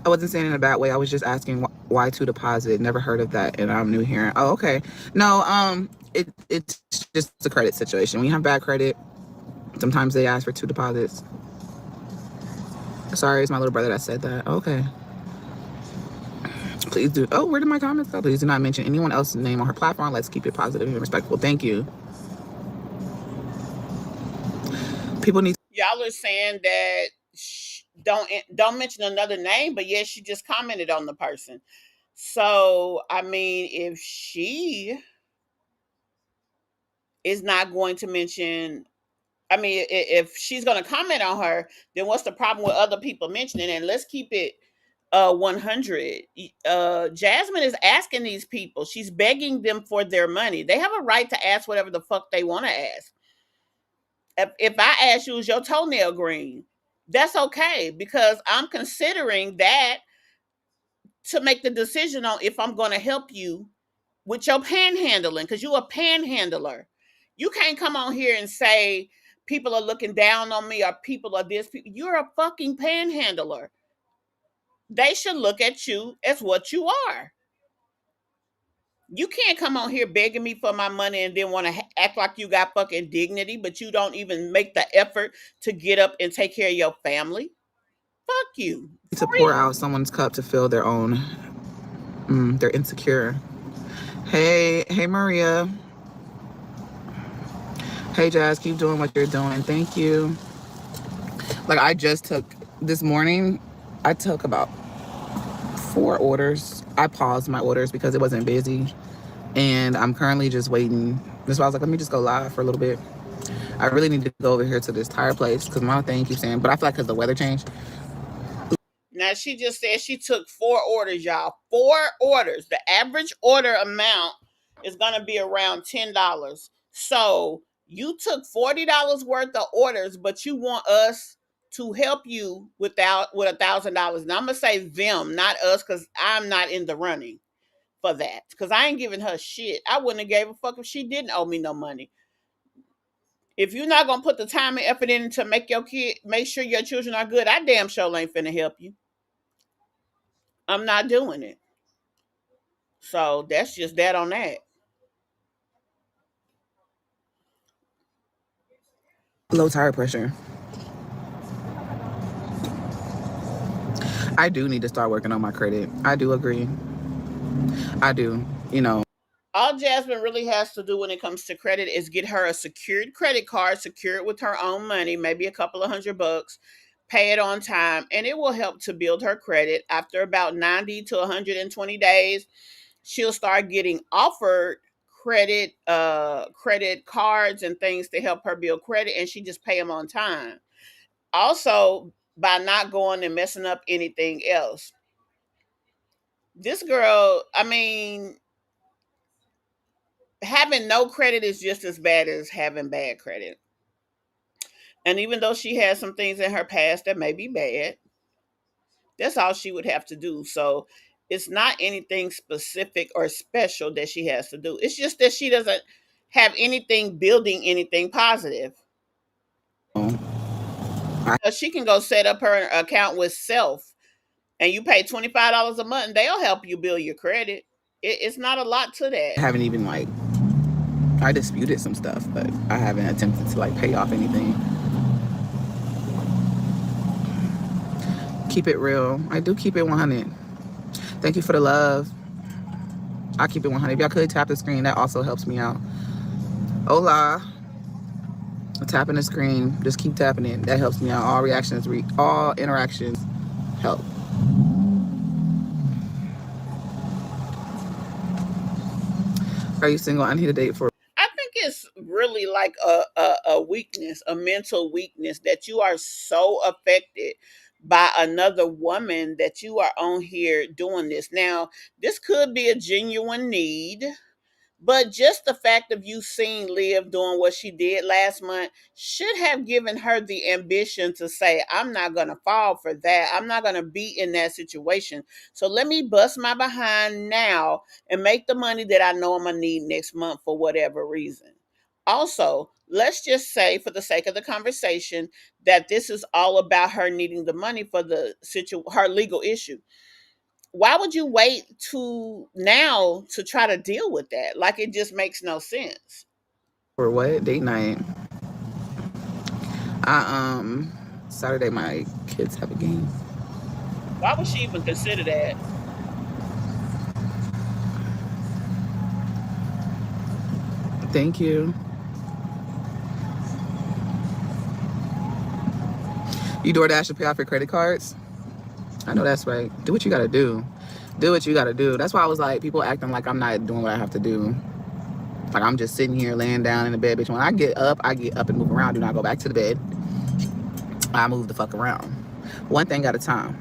I wasn't saying it in a bad way. I was just asking why to deposit. Never heard of that, and I'm new here. Oh, okay. No, it's just a credit situation. When you have bad credit, sometimes they ask for two deposits. Sorry, it's my little brother that said that. Okay. Please do. Oh, where did my comments go? Please do not mention anyone else's name on her platform. Let's keep it positive and respectful. Thank you. People need. Y'all are saying that don't mention another name, but yes, she just commented on the person. So I mean, if she is not going to mention, I mean, if she's going to comment on her, then what's the problem with other people mentioning? And let's keep it 100. Jasmine is asking these people. She's begging them for their money. They have a right to ask whatever the fuck they want to ask. If I ask you, is your toenail green? That's okay because I'm considering that to make the decision on if I'm going to help you with your panhandling, because you a panhandler. You can't come on here and say people are looking down on me or people are this. You're a fucking panhandler. They should look at you as what you are. You can't come on here begging me for my money and then want to act like you got fucking dignity, but you don't even make the effort to get up and take care of your family. Fuck you. For To pour real. out someone's cup to fill their own. They're insecure. Hey, Maria. Hey, Jazz, keep doing what you're doing. Thank you. Like, I just took, this morning, I took about 4 orders. I paused my orders because it wasn't busy. And I'm currently just waiting. That's why I was like, let me just go live for a little bit. I really need to go over here to this tire place because my thing keeps saying, but I feel like because the weather changed. Now she just said she took 4 orders, y'all. 4 orders. The average order amount is gonna be around $10. So you took $40 worth of orders, but you want us to help you with $1,000. Now I'm gonna say them, not us, because I'm not in the running for that. Because I ain't giving her shit. I wouldn't have gave a fuck if she didn't owe me no money. If you're not gonna put the time and effort in to make sure your children are good, I damn sure ain't finna help you. I'm not doing it. So that's just that on that. Low tire pressure. I do need to start working on my credit. I do agree. I do. You know, All Jasmine really has to do when it comes to credit is get her a secured credit card, secured with her own money, maybe a couple of $100, pay it on time, and it will help to build her credit. After about 90 to 120 days, she'll start getting offered credit cards and things to help her build credit, and she just pay them on time. Also, by not going and messing up anything else. This girl, I mean, having no credit is just as bad as having bad credit. And even though she has some things in her past that may be bad, that's all she would have to do. So it's not anything specific or special that she has to do. It's just that she doesn't have anything building anything positive. I She can go set up her account with Self and you pay $25 a month and they'll help you build your credit. It's not a lot to that. haven't even like, I disputed some stuff, but I haven't attempted to like pay off anything. Keep it real. I do keep it 100. Thank you for the love. I keep it 100. If y'all could tap the screen, that also helps me out. Hola. Tapping the screen. Just keep tapping it. That helps me out. All interactions help. Are you single? I need a date for. I think it's really like a weakness, a mental weakness that you are so affected by another woman that you are on here doing this. Now, this could be a genuine need, but just the fact of you seeing Liv doing what she did last month should have given her the ambition to say, I'm not going to fall for that. I'm not going to be in that situation. So let me bust my behind now and make the money that I know I'm going to need next month for whatever reason. Also, let's just say, for the sake of the conversation, that this is all about her needing the money for her legal issue. Why would you wait to now to try to deal with that? Like, it just makes no sense. For what? Date night. I Saturday my kids have a game. Why would she even consider that? Thank you. You DoorDash to pay off your credit cards? I know that's right. Do what you gotta do. Do what you gotta do. That's why I was like, people acting like I'm not doing what I have to do. Like I'm just sitting here laying down in the bed, bitch. When I get up and move around. Do not go back to the bed. I move the fuck around. One thing at a time.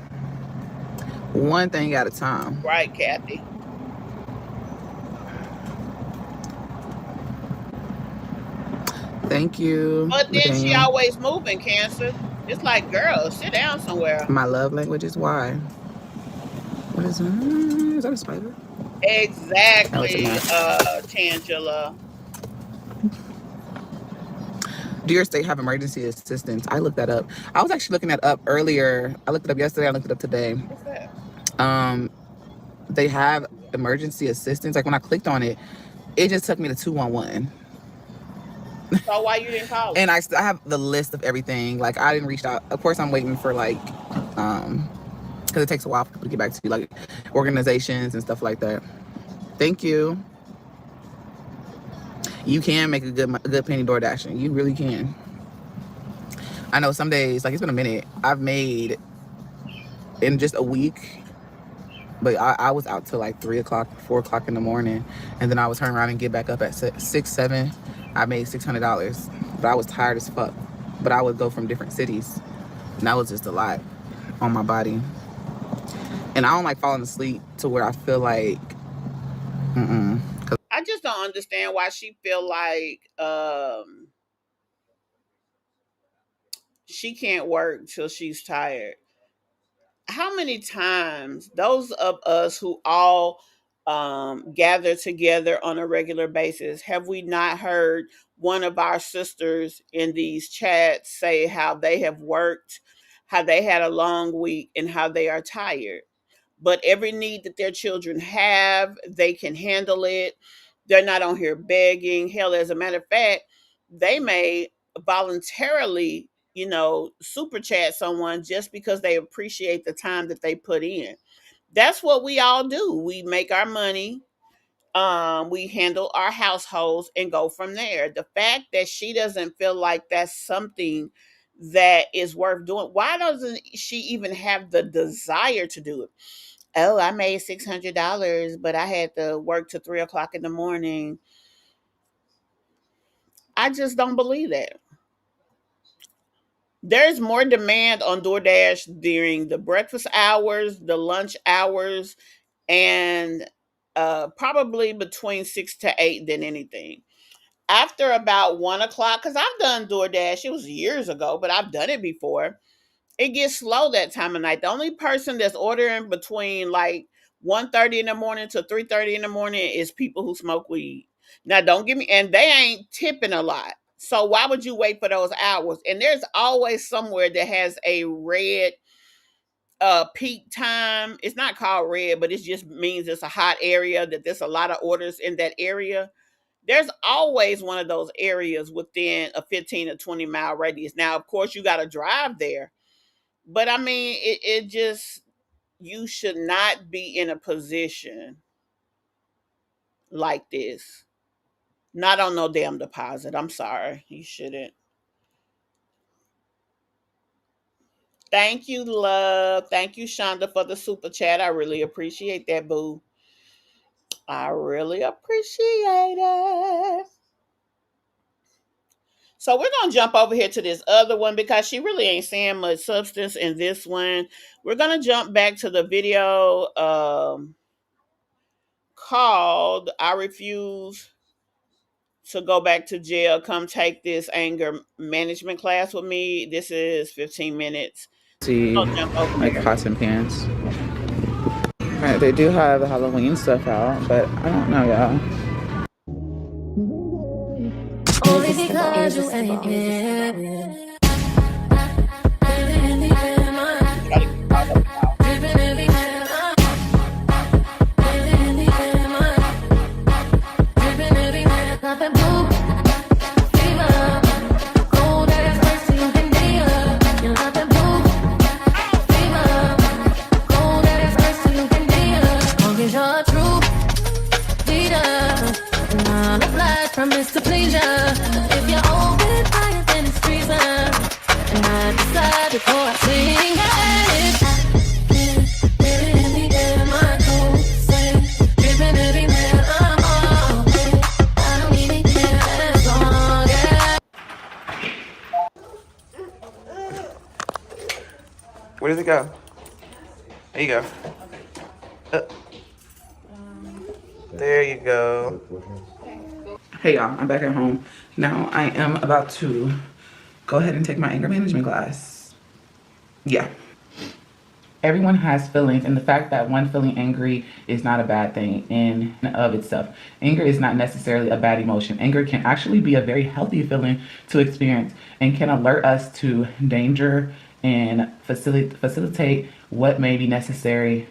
One thing at a time. Right, Kathy. Thank you. But then she Daniel. always moving, Cancer. It's like, girl, sit down somewhere. My love language is why. What is that? Is that a spider? That was a Exactly, mess. Tangela. Do your state have emergency assistance? I looked that up. I was actually looking that up earlier. I looked it up yesterday. I looked it up today. What's that? Um, they have emergency assistance. Like when I clicked on it, it just took me to 211. So why you didn't call And them? I have the list of everything. Like I didn't reach out. Of course, I'm waiting for like, because it takes a while for people to get back to you, like organizations and stuff like that. Thank you. You can make a good penny door dashing. You really can. I know some days, like it's been a minute. I've made in just a week, but I was out till like 3 o'clock, 4 o'clock in the morning, and then I would turn around and get back up at 6, 7. I made $600, but I was tired as fuck. But I would go from different cities, and that was just a lot on my body. And I don't like falling asleep to where I feel like, I just don't understand why she feel like she can't work till she's tired. How many times those of us who all gather together on a regular basis have we not heard one of our sisters in these chats say how they have worked, how they had a long week, and how they are tired? But every need that their children have, they can handle it. They're not on here begging. Hell, as a matter of fact, they may voluntarily, super chat someone just because they appreciate the time that they put in. That's what we all do. We make our money, we handle our households and go from there. The fact that she doesn't feel like that's something that is worth doing, why doesn't she even have the desire to do it? Oh, I made $600, but I had to work till 3 o'clock in the morning. I just don't believe that. There's more demand on DoorDash during the breakfast hours, the lunch hours, and probably between 6 to 8 than anything. After about 1 o'clock, because I've done DoorDash, it was years ago, but I've done it before. It gets slow that time of night. The only person that's ordering between like 1:30 in the morning to 3:30 in the morning is people who smoke weed. Now don't get me, and they ain't tipping a lot. So why would you wait for those hours? And there's always somewhere that has a red peak time. It's not called red, but it just means it's a hot area, that there's a lot of orders in that area. There's always one of those areas within a 15 to 20 mile radius. Now, of course, you got to drive there, but I mean, it just, you should not be in a position like this. Not on no damn deposit. I'm sorry. You shouldn't. Thank you, love. Thank you, Shonda, for the super chat. I really appreciate that, boo. I really appreciate it. So we're gonna jump over here to this other one because she really ain't saying much substance in this one. We're gonna jump back to the video called "I Refuse to Go Back to Jail. Come take this anger management class with me." This is 15 minutes. see, I'll jump over like there. pots and pans. Right, they do have the Halloween stuff out, but I don't know, y'all. Only because you ain't here. Try to get caught up, y'all. Promise to please ya. If you're open fire, then it's treason. And I decide before I sing it. Living in the air, my cold say, dripping every man I'm on. I don't even care as long as. Where does it go? There you go. There you go. Hey y'all, I'm back at home. Now I am about to go ahead and take my anger management class. Yeah. Everyone has feelings, and the fact that one feeling angry is not a bad thing in and of itself. Anger is not necessarily a bad emotion. Anger can actually be a very healthy feeling to experience and can alert us to danger and facilitate what may be necessarily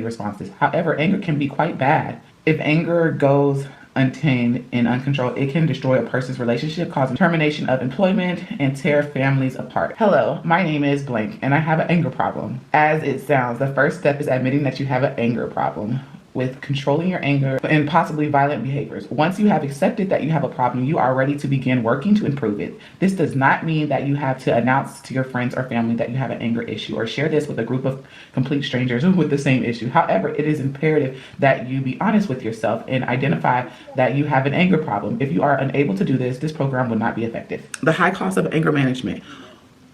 responses. However, anger can be quite bad. If anger goes untamed and uncontrolled, it can destroy a person's relationship, causing termination of employment and tear families apart. Hello, my name is blank, and I have an anger problem. As it sounds, the first step is admitting that you have an anger problem with controlling your anger and possibly violent behaviors. Once you have accepted that you have a problem, you are ready to begin working to improve it. This does not mean that you have to announce to your friends or family that you have an anger issue or share this with a group of complete strangers with the same issue. However, it is imperative that you be honest with yourself and identify that you have an anger problem. If you are unable to do this, this program will not be effective. The high cost of anger management.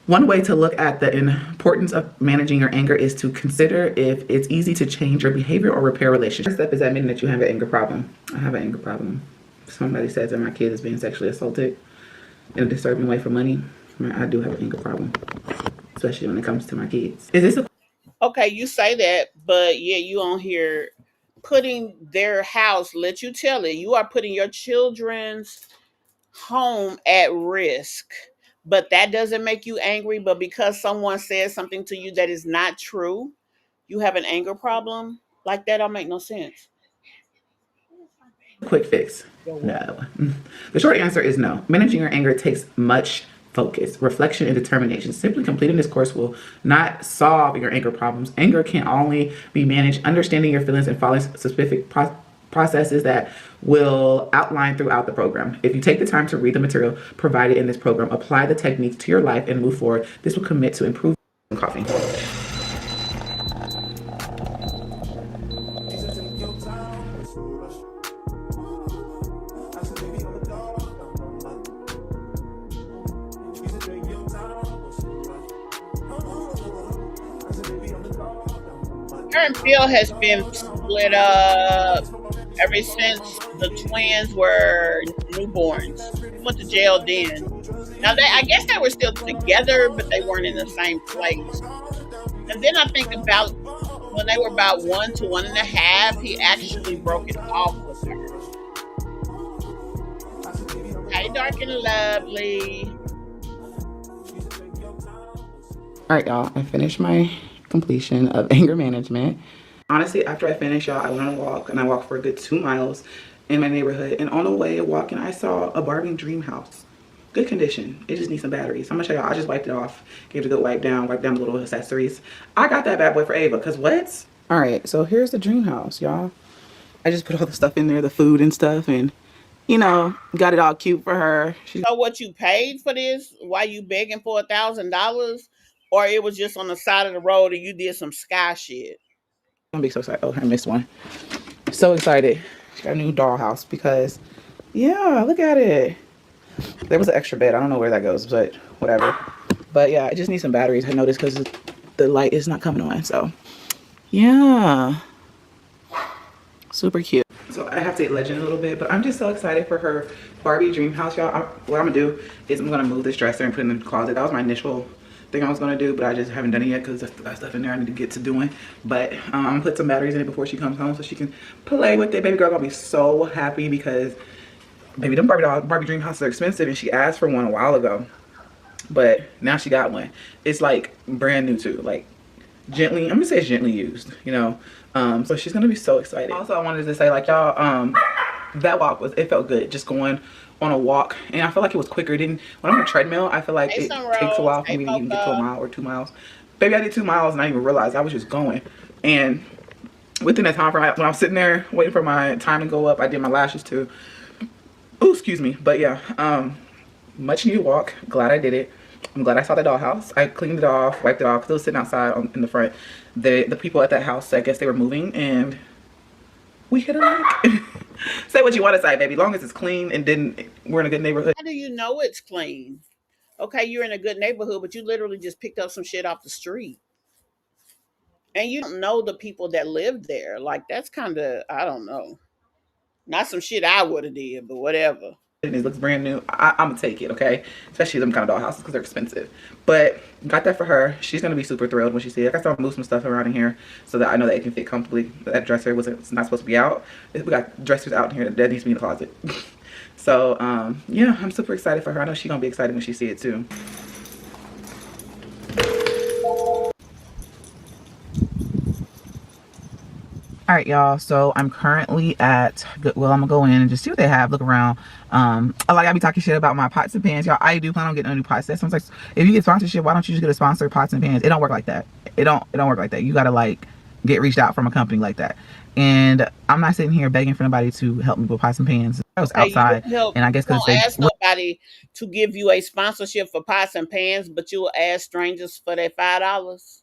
One way to look at the importance of managing your anger is to consider if it's easy to change your behavior or repair relationships. First step is admitting that you have an anger problem. I have an anger problem. Somebody says that my kid is being sexually assaulted in a disturbing way for money. I do have an anger problem, especially when it comes to my kids. Is this a Okay, you say that, but yeah, you on here putting their house, let you tell it, you are putting your children's home at risk. But that doesn't make you angry. But because someone says something to you that is not true, you have an anger problem? Like that don't make no sense. quick fix? No. The short answer is no. Managing your anger takes much focus, reflection, and determination. Simply completing this course will not solve your anger problems. Anger can only be managed understanding your feelings and following specific processes that will outline throughout the program. If you take the time to read the material provided in this program, apply the techniques to your life, and move forward, this will commit to improve coffee. Her and Phil has been split up ever since the twins were newborns. They went to jail then. Now I guess they were still together, but they weren't in the same place. And then I think about when they were about 1 to 1.5, he actually broke it off with her. Hey, dark and lovely. All right, y'all, I finished my completion of anger management. Honestly, after I finished, y'all, I went on a walk, and I walked for a good 2 miles in my neighborhood. And on the way walking, I saw a Barbie dream house. Good condition. It just needs some batteries. I'm gonna show y'all. I just wiped it off. Gave it a good wipe down the little accessories. I got that bad boy for Ava, cause what? All right, so here's the dream house, y'all. I just put all the stuff in there, the food and stuff, and you know, got it all cute for her. She's So what you paid for this? Why you begging for $1,000? Or it was just on the side of the road and you did some sky shit? gonna be so excited. Oh, I missed one. So excited. She got a new dollhouse because, yeah, look at it. There was an extra bed. I don't know where that goes, but whatever. But yeah, I just need some batteries. I noticed because the light is not coming on. So yeah, super cute. So I have to legend a little bit, but I'm just so excited for her Barbie dream house, y'all. What I'm gonna do is I'm gonna move this dresser and put it in the closet. That was my initial thing I was gonna do, but I just haven't done it yet because there's got stuff in there I need to get to doing. But I'm gonna put some batteries in it before she comes home so she can play with it. Baby girl gonna be so happy because baby, them Barbie dream houses are expensive, and she asked for one a while ago, but now she got one. It's like brand new too, like gently, I'm gonna say it's gently used, you know. So she's gonna be so excited. Also, I wanted to say, like, y'all, that walk it felt good just going on a walk, and I feel like it was quicker. When I'm on a treadmill, I feel like Hey, it Sunrose. takes a while for Hey, me to even get to a Mocha. mile or 2 miles. Baby, I did 2 miles and I didn't even realize I was just going. And within that time, when I was sitting there waiting for my time to go up, I did my lashes too. Oh, excuse me. But yeah, much needed walk. Glad I did it. I'm glad I saw the dollhouse. I cleaned it off, wiped it off, because it was sitting outside in the front. The people at that house, I guess they were moving, and we hit a lick. Say what you want to say, baby. Long as it's clean and we're in a good neighborhood. How do you know it's clean? Okay, you're in a good neighborhood, but you literally just picked up some shit off the street. And you don't know the people that live there. Like, that's kind of, I don't know. Not some shit I would have did, but whatever. and it looks brand new, I'm gonna take it, okay? Especially them kind of dollhouses because they're expensive. But got that for her. She's gonna be super thrilled when she sees it. I got to move some stuff around in here so that I know that it can fit comfortably. That dresser was not supposed to be out. We got dressers out in here that needs to be in the closet. So yeah, I'm super excited for her. I know she's gonna be excited when she see it too. All right, y'all, so I'm currently at Goodwill. I'm gonna go in and just see what they have, look around. I be talking shit about my pots and pans, y'all. I do plan on getting a new pot set. Someone's like, if you get sponsorship, why don't you just get a sponsor pots and pans? It don't work like that. It don't work like that. You gotta like get reached out from a company like that. And I'm not sitting here begging for anybody to help me with pots and pans. I was outside, and I guess You because don't they ask nobody to give you a sponsorship for pots and pans, but you will ask strangers for their $5.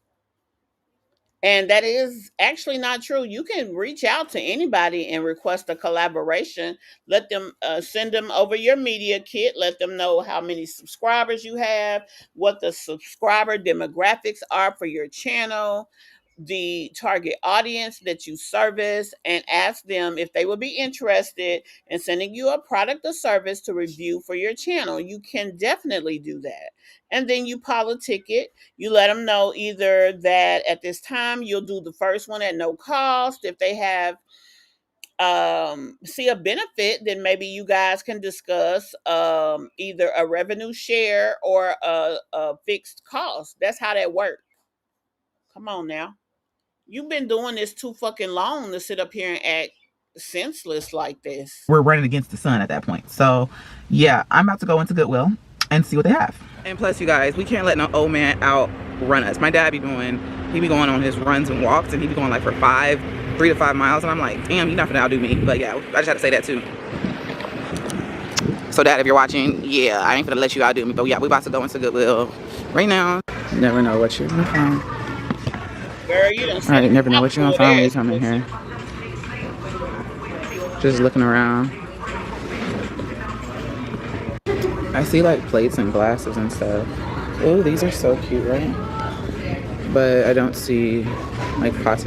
And that is actually not true. You can reach out to anybody and request a collaboration. Let them send them over your media kit. Let them know how many subscribers you have, what the subscriber demographics are for your channel, the target audience that you service, and ask them if they would be interested in sending you a product or service to review for your channel. You can definitely do that. And then you politic it. You let them know either that at this time you'll do the first one at no cost. If they have see a benefit, then maybe you guys can discuss either a revenue share or a fixed cost. That's how that works. Come on now. You've been doing this too fucking long to sit up here and act senseless like this. we're running against the sun at that point. So yeah, I'm about to go into Goodwill and see what they have. And plus, you guys, we can't let no old man outrun us. My dad he be going on his runs and walks, and he be going like for 3 to 5 miles, and I'm like, damn, you're not gonna outdo me. But yeah, I just had to say that too. So dad, if you're watching, yeah, I ain't gonna let you outdo me. But yeah, we about to go into Goodwill right now. Never know what you're gonna find. Girl, you done All right, never know what you're gonna find when you come in there. here. Just looking around. I see like plates and glasses and stuff. Oh, these are so cute, right? But I don't see like pots.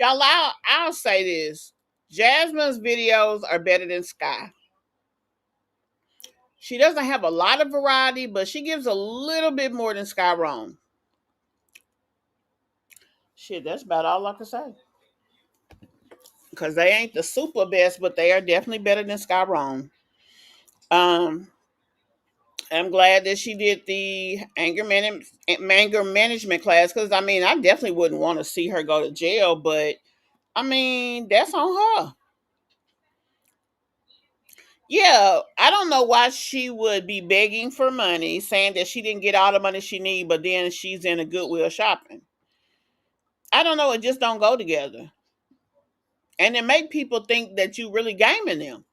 Y'all, I'll say this. Jasmine's videos are better than Sky. She doesn't have a lot of variety, but she gives a little bit more than Sky Rome. Shit, that's about all I can say. Because they ain't the super best, but they are definitely better than Sky Rome. I'm glad that she did the anger management class, because I mean, I definitely wouldn't want to see her go to jail, but I mean, that's on her. Yeah, I don't know why she would be begging for money, saying that she didn't get all the money she need, but then she's in a Goodwill shopping. I don't know, it just don't go together. And it make people think that you really gaming them.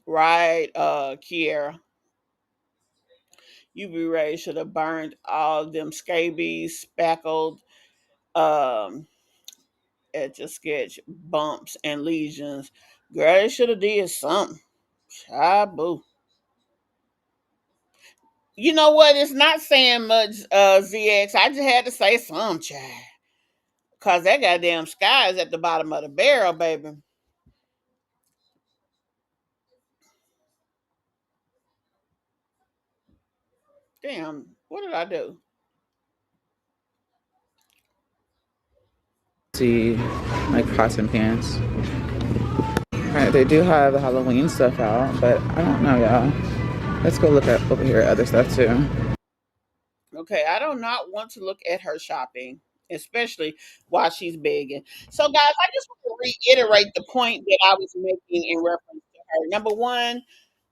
Right, Kiera. You be ready should have burned all them scabies, speckled, um, etch a sketch, bumps and lesions. Girl, they should have did something. Boo. You know what? It's not saying much, ZX. I just had to say some, child. Cause that goddamn sky is at the bottom of the barrel, baby. Damn, what did I do? See like pots and pans. Alright, they do have the Halloween stuff out, but I don't know, y'all. Let's go look at over here at other stuff too. Okay, I do not want to look at her shopping, especially while she's begging. So, guys, I just want to reiterate the point that I was making in reference to her. Number one,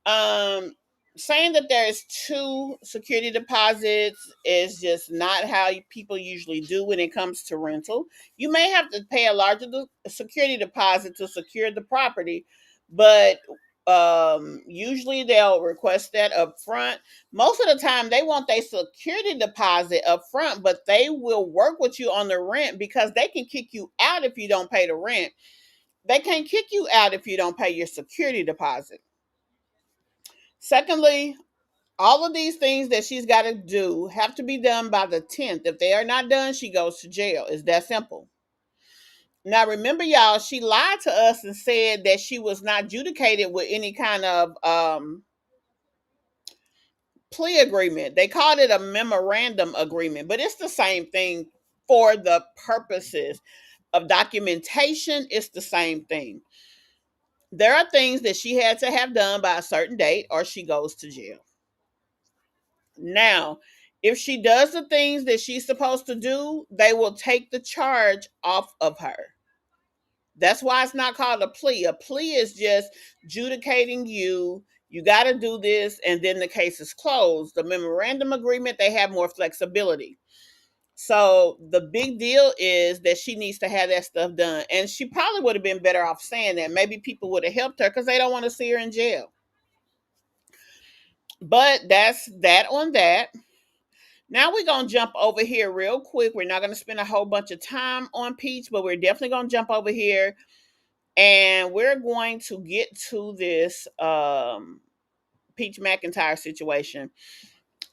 um, saying that there's two security deposits is just not how people usually do when it comes to rental. You may have to pay a larger security deposit to secure the property, but Usually they'll request that up front. Most of the time they want their security deposit up front, but they will work with you on the rent because they can kick you out if you don't pay the rent. They can't kick you out if you don't pay your security deposit. Secondly, all of these things that she's got to do have to be done by the 10th. If they are not done, she goes to jail. It's that simple. Now, remember, y'all, she lied to us and said that she was not adjudicated with any kind of plea agreement. They called it a memorandum agreement, but it's the same thing for the purposes of documentation. It's the same thing. There are things that she had to have done by a certain date or she goes to jail. Now, if she does the things that she's supposed to do, they will take the charge off of her. That's why it's not called a plea. A plea is just adjudicating you. You got to do this, and then the case is closed. The memorandum agreement, they have more flexibility. So the big deal is that she needs to have that stuff done. And she probably would have been better off saying that. Maybe people would have helped her because they don't want to see her in jail. But that's that on that. Now we're going to jump over here real quick. We're not going to spend a whole bunch of time on Peach, but we're definitely going to jump over here and we're going to get to this Peach McIntyre situation.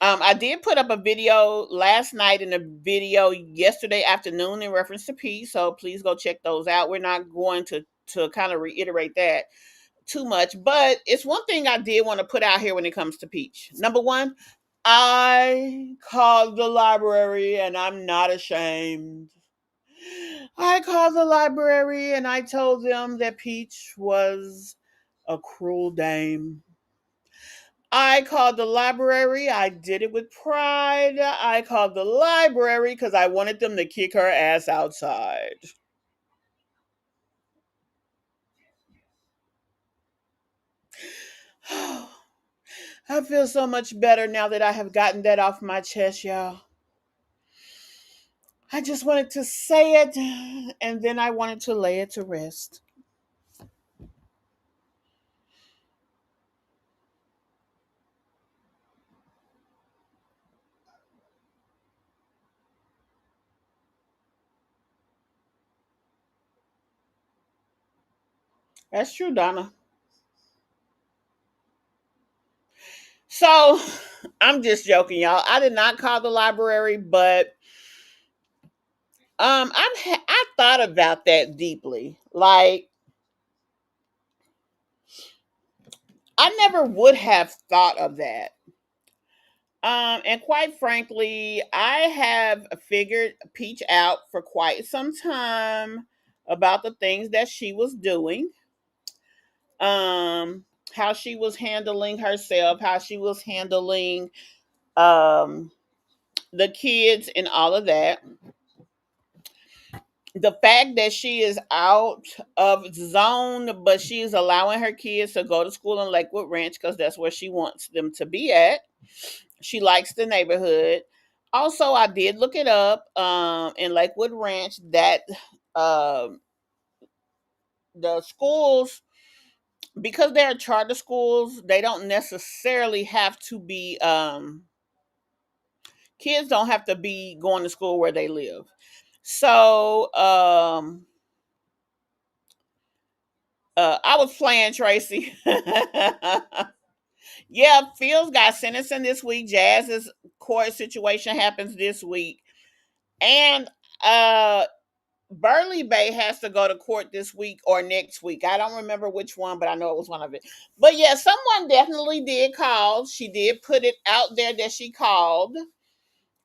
I did put up a video last night and a video yesterday afternoon in reference to Peach, so please go check those out. We're not going to kind of reiterate that too much, but it's one thing I did want to put out here when it comes to Peach. Number one, I called the library and I'm not ashamed. I called the library and I told them that Peach was a cruel dame. I called the library. I did it with pride. I called the library because I wanted them to kick her ass outside. I feel so much better now that I have gotten that off my chest, y'all. I just wanted to say it and then I wanted to lay it to rest. That's true, Donna. So I'm just joking, y'all. I did not call the library, but I thought about that deeply. Like I never would have thought of that. And quite frankly, I have figured Peach out for quite some time about the things that she was doing. How she was handling herself, how she was handling um the kids and all of that. The fact that she is out of zone, but she is allowing her kids to go to school in Lakewood Ranch because that's where she wants them to be at. She likes the neighborhood. Also, I did look it up in Lakewood Ranch that um the schools, because they're charter schools, they don't necessarily have to be, kids don't have to be going to school where they live. So, I was playing Tracy. Yeah, Phil's got sentencing this week. Jazz's court situation happens this week. And uh Burley Bay has to go to court this week or next week. I don't remember which one, but I know it was one of it. But yeah, someone definitely did call. She did put it out there that she called.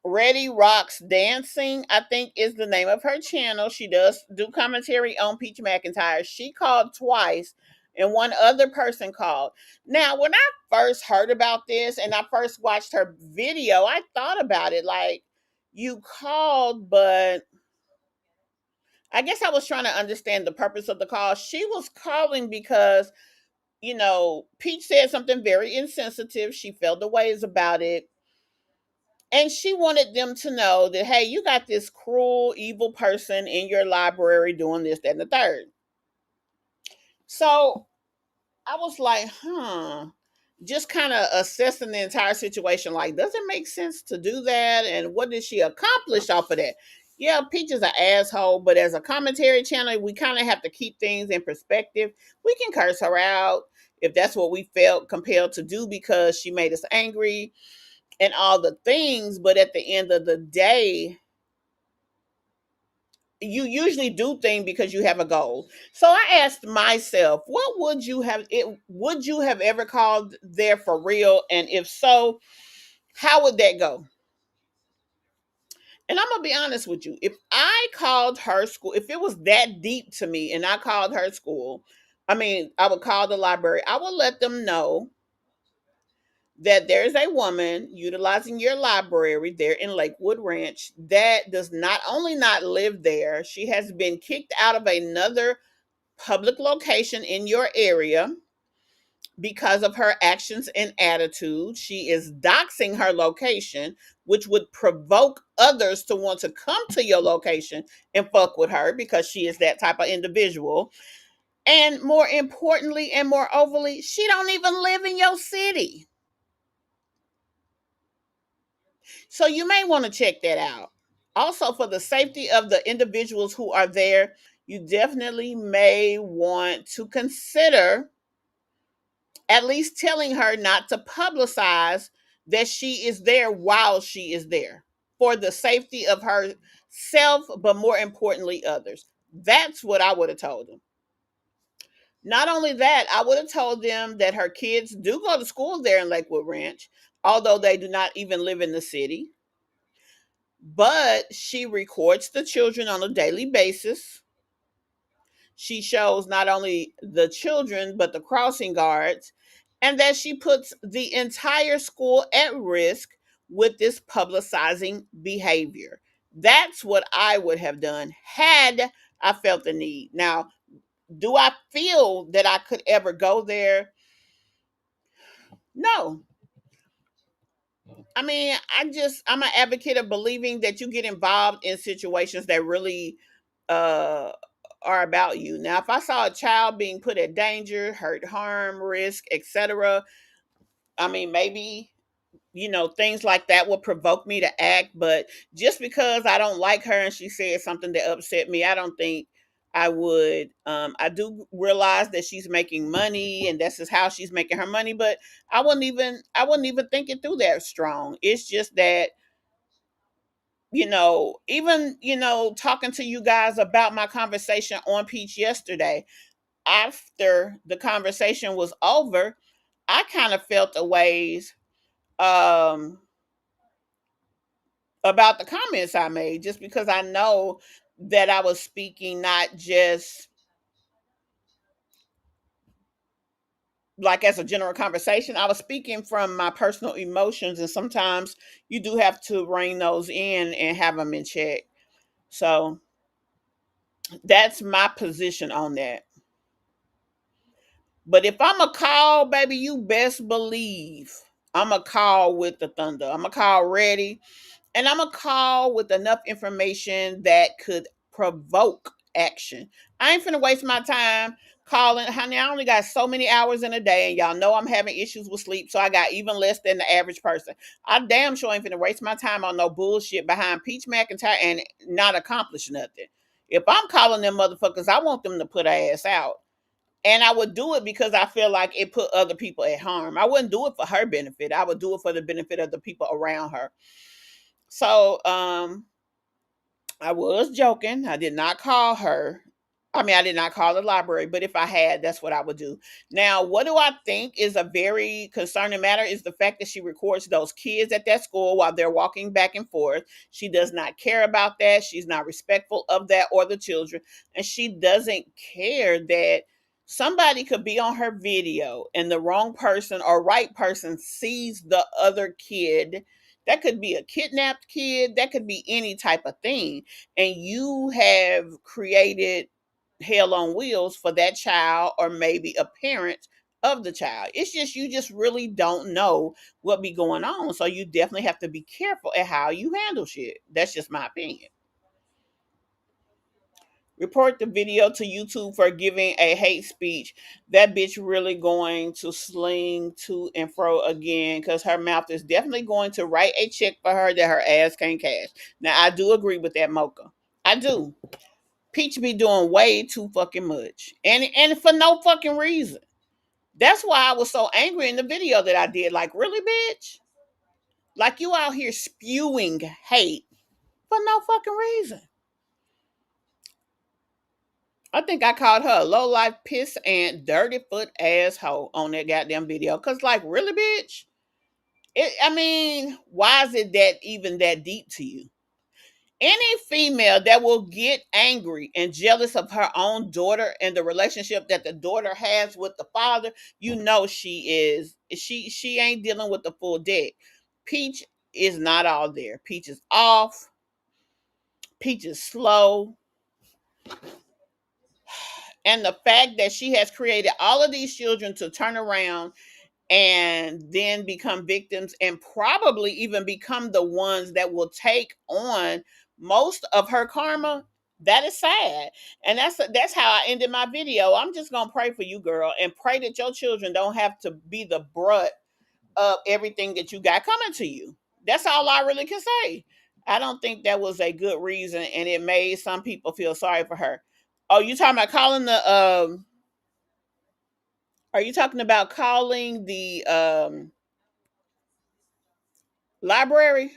Ready Rocks Dancing, I think is the name of her channel. She does do commentary on Peach McIntyre. She called twice and one other person called. Now, when I first heard about this and I first watched her video, I thought about it like, you called, but I guess I was trying to understand the purpose of the call. She was calling because, Peach said something very insensitive. She felt the ways about it. And she wanted them to know that, hey, you got this cruel, evil person in your library doing this, that, and the third. So I was like, just kind of assessing the entire situation. Like, does it make sense to do that? And what did she accomplish off of that? Yeah, Peach is an asshole, but as a commentary channel, we kind of have to keep things in perspective. We can curse her out if that's what we felt compelled to do because she made us angry and all the things. But at the end of the day, you usually do things because you have a goal. So I asked myself, what would you have ever called there for real? And if so, how would that go? And I'm gonna be honest with you. If I called her school, if it was that deep to me and I called her school, I mean, I would call the library. I would let them know that there's a woman utilizing your library there in Lakewood Ranch that does not only not live there, she has been kicked out of another public location in your area because of her actions and attitude. She is doxing her location, which would provoke others to want to come to your location and fuck with her because she is that type of individual. And more importantly and more overly, she don't even live in your city. So you may want to check that out. Also, for the safety of the individuals who are there, you definitely may want to consider at least telling her not to publicize that she is there while she is there for the safety of herself, but more importantly, others. That's what I would have told them. Not only that, I would have told them that her kids do go to school there in Lakewood Ranch, although they do not even live in the city. But she records the children on a daily basis. She shows not only the children, but the crossing guards, and that she puts the entire school at risk with this publicizing behavior. That's what I would have done had I felt the need. Now, do I feel that I could ever go there? No. I mean, I'm an advocate of believing that you get involved in situations that really uh are about you. Now, if I saw a child being put at danger, hurt, harm, risk, etc., I mean, maybe things like that will provoke me to act. But just because I don't like her and she said something that upset me, I don't think I would. I do realize that she's making money and this is how she's making her money, but I wouldn't even think it through that strong. It's just that even talking to you guys about my conversation on Peach yesterday, after the conversation was over, I kind of felt a ways um about the comments I made, just because I know that I was speaking not just like as a general conversation. I was speaking from my personal emotions, and sometimes you do have to rein those in and have them in check. So that's my position on that. But if I'm a call, baby, you best believe I'm a call with the thunder. I'm a call ready. And I'm going to call with enough information that could provoke action. I ain't finna waste my time calling. Honey, I only got so many hours in a day, and y'all know I'm having issues with sleep, so I got even less than the average person. I damn sure ain't finna waste my time on no bullshit behind Peach McIntyre and not accomplish nothing. If I'm calling them motherfuckers, I want them to put her ass out. And I would do it because I feel like it put other people at harm. I wouldn't do it for her benefit. I would do it for the benefit of the people around her. So I was joking. I did not call her. I mean, I did not call the library, but if I had, that's what I would do. Now, what do I think is a very concerning matter is the fact that she records those kids at that school while they're walking back and forth. She does not care about that. She's not respectful of that or the children. And she doesn't care that somebody could be on her video and the wrong person or right person sees the other kid. That could be a kidnapped kid, that could be any type of thing. And you have created hell on wheels for that child or maybe a parent of the child. It's just you just really don't know what be going on. So you definitely have to be careful at how you handle shit. That's just my opinion. Report the video to YouTube for giving a hate speech. That bitch really going to sling to and fro again because her mouth is definitely going to write a check for her that her ass can't cash. Now, I do agree with that, Mocha. I do. Peach be doing way too fucking much. And for no fucking reason. That's why I was so angry in the video that I did. Like, really, bitch? Like, you out here spewing hate for no fucking reason. I think I called her a low life piss and dirty foot asshole on that goddamn video. Cause like, really, bitch? I mean, why is it that even that deep to you? Any female that will get angry and jealous of her own daughter and the relationship that the daughter has with the father, you know she ain't dealing with the full deck. Peach is not all there. Peach is off. Peach is slow. And the fact that she has created all of these children to turn around and then become victims and probably even become the ones that will take on most of her karma, that is sad. And that's how I ended my video. I'm just gonna pray for you, girl, and pray that your children don't have to be the brunt of everything that you got coming to you. That's all I really can say. I don't think that was a good reason, and it made some people feel sorry for her. Oh, you talking about calling the are you talking about calling the library?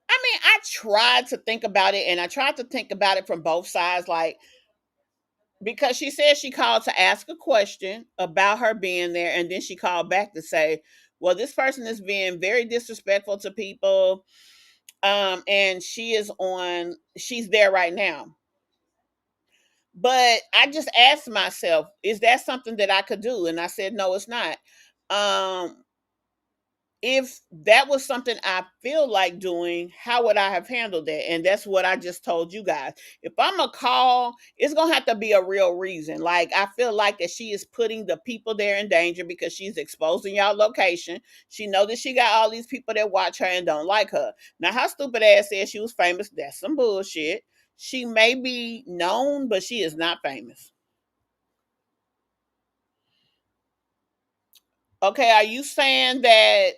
I mean, I tried to think about it and I tried to think about it from both sides. Like, because she said she called to ask a question about her being there, and then she called back to say, well, this person is being very disrespectful to people. And she's there right now. But I just asked myself, is that something that I could do? And I said, no, it's not. Um, if that was something I feel like doing, how would I have handled that? And that's what I just told you guys. If I'm a call, it's gonna have to be a real reason. Like, I feel like that she is putting the people there in danger because she's exposing y'all location. She know that she got all these people that watch her and don't like her. Now, her stupid ass said she was famous. That's some bullshit. She may be known, but she is not famous. Okay, are you saying that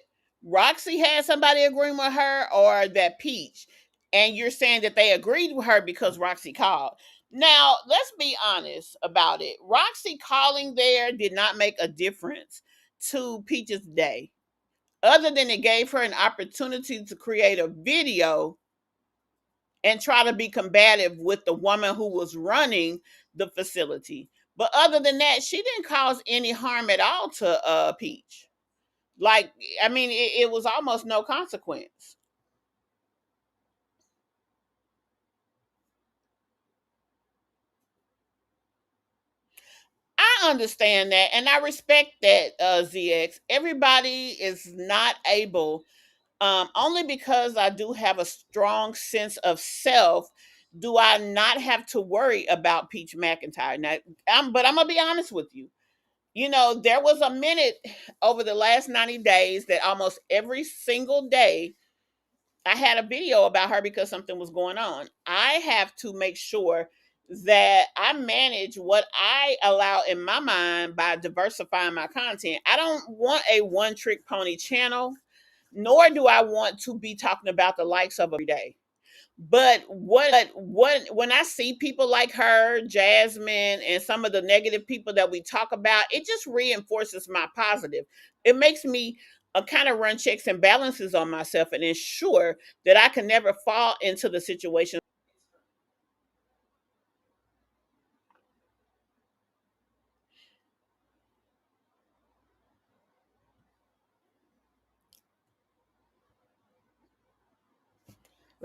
Roxy had somebody agreeing with her or that Peach? And you're saying that they agreed with her because Roxy called. Now, let's be honest about it. Roxy calling there did not make a difference to Peach's day, other than it gave her an opportunity to create a video and try to be combative with the woman who was running the facility. But other than that, she didn't cause any harm at all to Peach. Like, I mean, it was almost no consequence. I understand that and I respect that, ZX. Everybody is not able, only because I do have a strong sense of self, do I not have to worry about Peach McIntyre. Now, but I'm gonna be honest with you. You know, there was a minute over the last 90 days that almost every single day I had a video about her because something was going on. I have to make sure that I manage what I allow in my mind by diversifying my content. I don't want a one trick pony channel, nor do I want to be talking about the likes of every day. But what when I see people like her, Jasmine, and some of the negative people that we talk about, it just reinforces my positive. It makes me kind of run checks and balances on myself and ensure that I can never fall into the situation.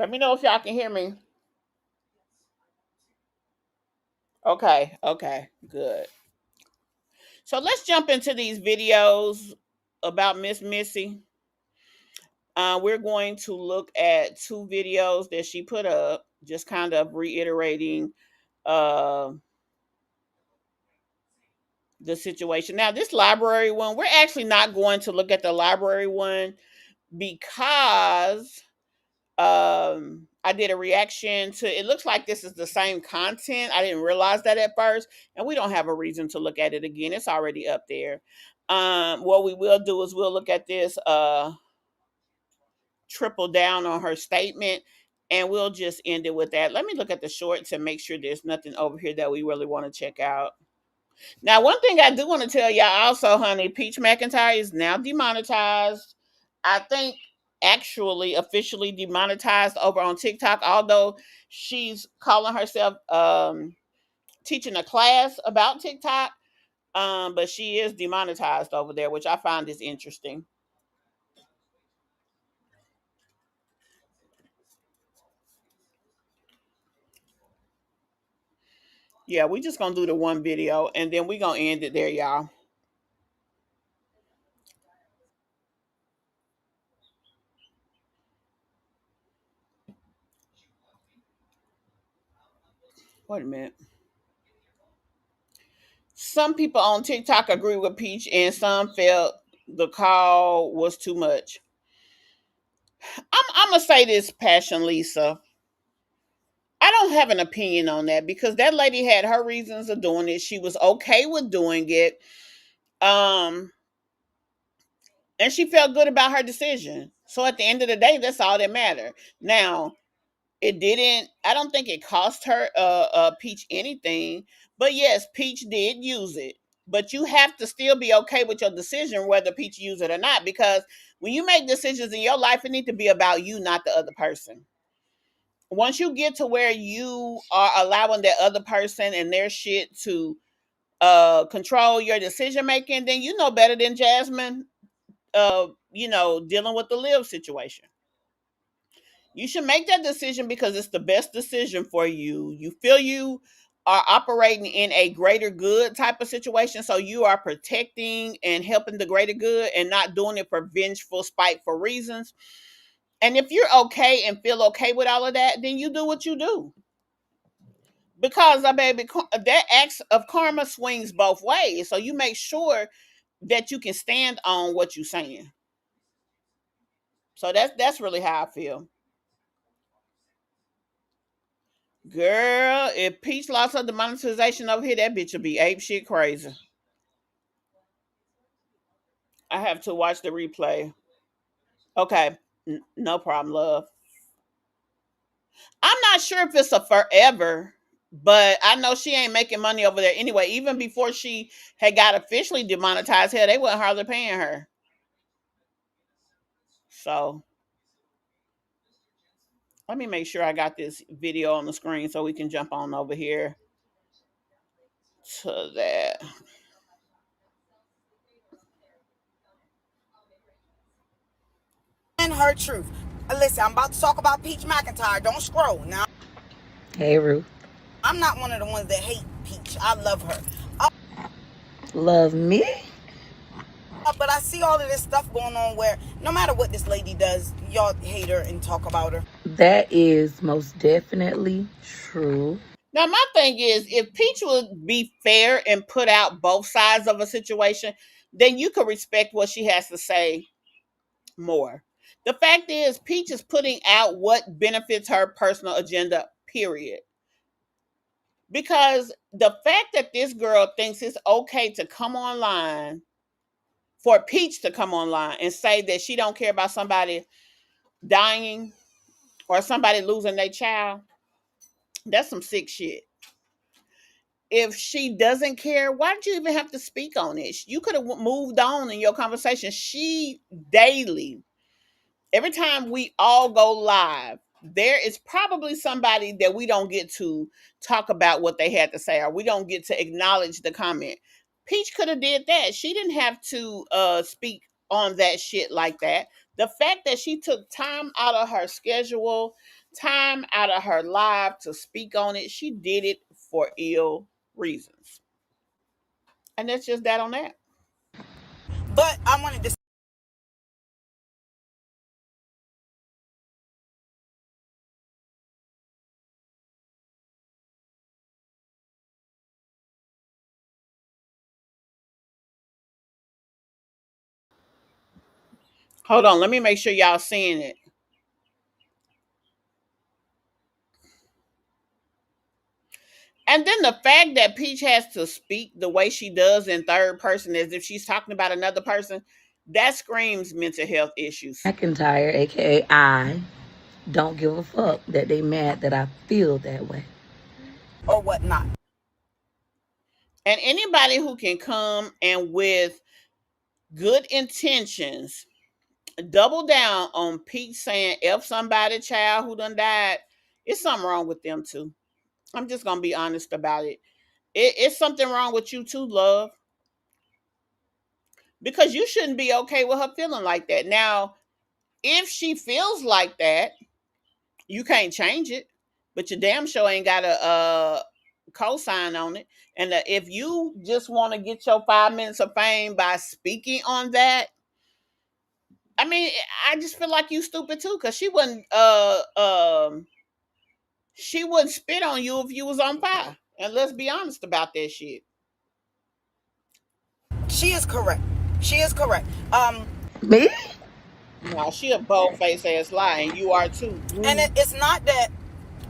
Let me know if y'all can hear me. Okay, okay, good. So let's jump into these videos about Miss Missy. We're going to look at two videos that she put up, just kind of reiterating uh, the situation. Now, this library one, we're actually not going to look at the library one because I did a reaction to it. Looks like this is the same content. I didn't realize that at first, and we don't have a reason to look at it again. It's already up there. What we will do is we'll look at this triple down on her statement, and we'll just end it with that. Let me look at the shorts and make sure there's nothing over here that we really want to check out. Now, one thing I do want to tell y'all also, honey, Peach McIntyre is now demonetized. I think actually officially demonetized over on TikTok, although she's calling herself teaching a class about TikTok. But she is demonetized over there, which I find is interesting. Yeah, we just gonna do the one video and then we gonna end it there, y'all. Wait a minute. Some people on TikTok agree with Peach, and some felt the call was too much. I'm gonna say this, Passion Lisa. I don't have an opinion on that because that lady had her reasons of doing it. She was okay with doing it. Um, and she felt good about her decision. So at the end of the day, that's all that mattered. Now, it didn't, I don't think it cost her Peach anything, but yes, Peach did use it. But you have to still be okay with your decision whether Peach used it or not, because when you make decisions in your life, it needs to be about you, not the other person. Once you get to where you are allowing that other person and their shit to control your decision making, then you know better than Jasmine, dealing with the Liv situation. You should make that decision because it's the best decision for you. You feel you are operating in a greater good type of situation. So you are protecting and helping the greater good and not doing it for vengeful, spiteful reasons. And if you're okay and feel okay with all of that, then you do what you do. Because baby, that act of karma swings both ways. So you make sure that you can stand on what you're saying. So that's really how I feel. Girl, if Peach lost her demonetization over here, that bitch would be ape shit crazy. I have to watch the replay. Okay, no problem, love. I'm not sure if it's a forever, but I know she ain't making money over there anyway. Even before she had got officially demonetized, hell, they wasn't hardly paying her. So let me make sure I got this video on the screen so we can jump on over here to that. And her truth. Listen, I'm about to talk about Peach McIntyre. Don't scroll. Now, Hey, Ruth. I'm not one of the ones that hate Peach. I love her. Love me? But I see all of this stuff going on where no matter what this lady does, y'all hate her and talk about her. That is most definitely true. Now, my thing is, if Peach would be fair and put out both sides of a situation, then you could respect what she has to say more. The fact is, Peach is putting out what benefits her personal agenda, period. Because the fact that this girl thinks it's okay to come online, for Peach to come online and say that she don't care about somebody dying or somebody losing their child, that's some sick shit. If she doesn't care, why did you even have to speak on it? You could have moved on in your conversation. She daily, every time we all go live, there is probably somebody that we don't get to talk about what they had to say, or we don't get to acknowledge the comment. Peach could have did that. She didn't have to speak on that shit like that. The fact that she took time out of her schedule, time out of her life to speak on it, she did it for ill reasons. And that's just that on that. But I wanted to. Hold on, let me make sure y'all seeing it. And then the fact that Peach has to speak the way she does in third person as if she's talking about another person, that screams mental health issues. McIntyre, aka I, don't give a fuck that they mad that I feel that way. or whatnot. And anybody who can come and with good intentions double down on Peach saying F somebody child who done died, it's something wrong with them too. I'm just gonna be honest about it. It's something wrong with you too, love. Because you shouldn't be okay with her feeling like that. Now, if she feels like that, you can't change it, but your damn show ain't got a co-sign on it. And if you just want to get your 5 minutes of fame by speaking on that, I mean, I just feel like you stupid too, because she wouldn't spit on you if you was on fire. And let's be honest about that shit. She is correct. She is correct. Me? No, she a bold face ass lie, and you are too. And it's not that.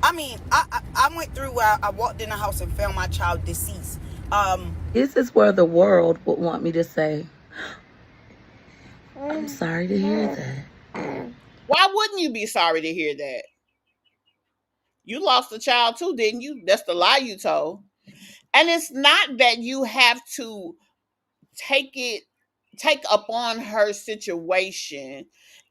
I mean, I went through where I walked in the house and found my child deceased. This is where the world would want me to say, I'm sorry to hear that. Why wouldn't you be sorry to hear that? You lost a child too, didn't you? That's the lie you told. And it's not that you have to take upon her situation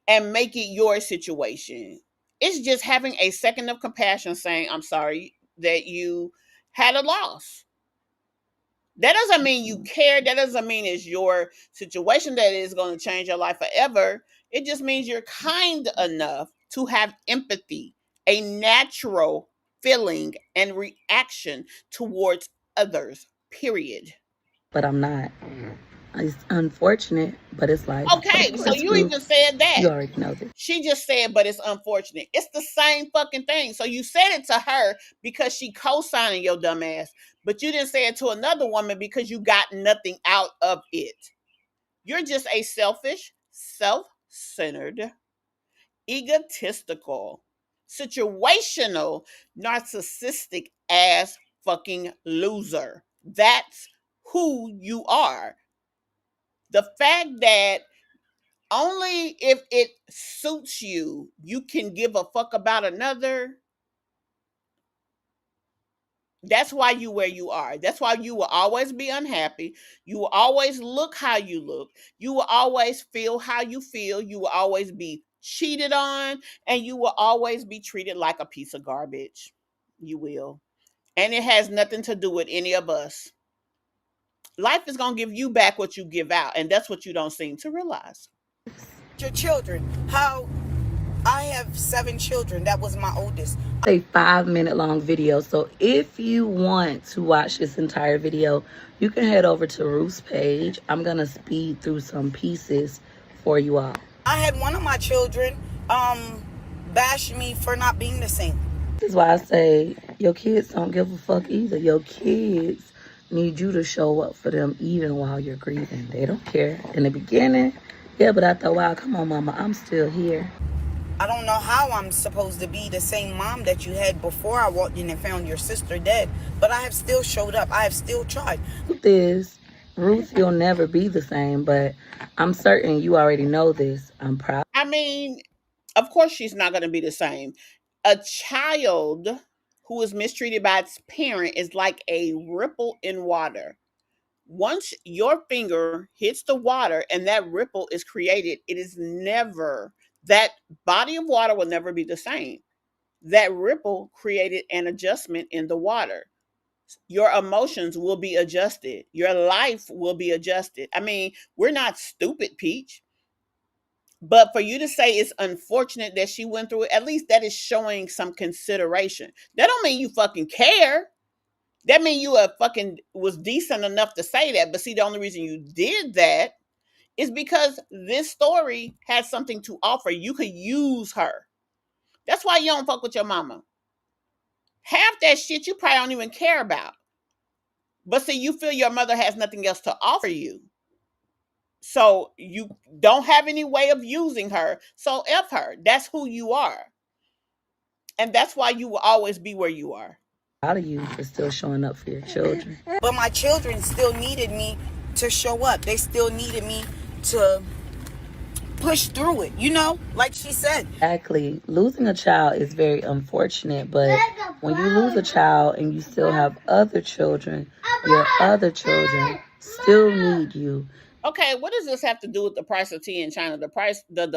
and make it your situation. It's just having a second of compassion, saying, I'm sorry that you had a loss. That doesn't mean you care. That doesn't mean it's your situation that is going to change your life forever. It just means you're kind enough to have empathy, a natural feeling and reaction towards others, period. But I'm not. It's unfortunate, but it's life. But of Okay, so course, you Ruth, even said that. you already know this. She just said, but it's unfortunate. It's the same fucking thing. So you said it to her because she co-signing your dumb ass, but you didn't say it to another woman because you got nothing out of it. You're just a selfish, self-centered, egotistical, situational, narcissistic ass fucking loser. That's who you are. The fact that only if it suits you, you can give a fuck about another. That's why you where you are. That's why you will always be unhappy. You will always look how you look. You will always feel how you feel. You will always be cheated on, and you will always be treated like a piece of garbage. You will. And it has nothing to do with any of us. Life is going to give you back what you give out, and that's what you don't seem to realize. Your children. How I have 7 children. That was my oldest. A 5-minute long video. So if you want to watch this entire video, you can head over to Ruth's page. I'm gonna speed through some pieces for you all. I had one of my children bash me for not being the same. This is why I say your kids don't give a fuck either. Your kids need you to show up for them even while you're grieving. They don't care. In the beginning, yeah, but after a while, come on, mama, I'm still here. I don't know how I'm supposed to be the same mom that you had before I walked in and found your sister dead, but I have still showed up. I have still tried. Truth is, Ruth, you'll never be the same, but I'm certain you already know this. I'm proud. I mean, of course, she's not going to be the same. A child who is mistreated by its parent is like a ripple in water. Once your finger hits the water and that ripple is created, it is never, that body of water will never be the same. That ripple created an adjustment in the water. Your emotions will be adjusted. Your life will be adjusted. I mean, we're not stupid, Peach. But for you to say it's unfortunate that she went through it, at least that is showing some consideration. That don't mean you fucking care. That mean you fucking was decent enough to say that. But see, the only reason you did that is because this story has something to offer. You could use her. That's why you don't fuck with your mama. Half that shit you probably don't even care about. But see, you feel your mother has nothing else to offer you. So you don't have any way of using her. So F her. That's who you are. And that's why you will always be where you are. Proud of you for still showing up for your children. But my children still needed me to show up. They still needed me to push through it, like she said. Exactly. Losing a child is very unfortunate, but when you lose a child and you still have other children, your other children still need you. Okay, what does this have to do with the price of tea in China? The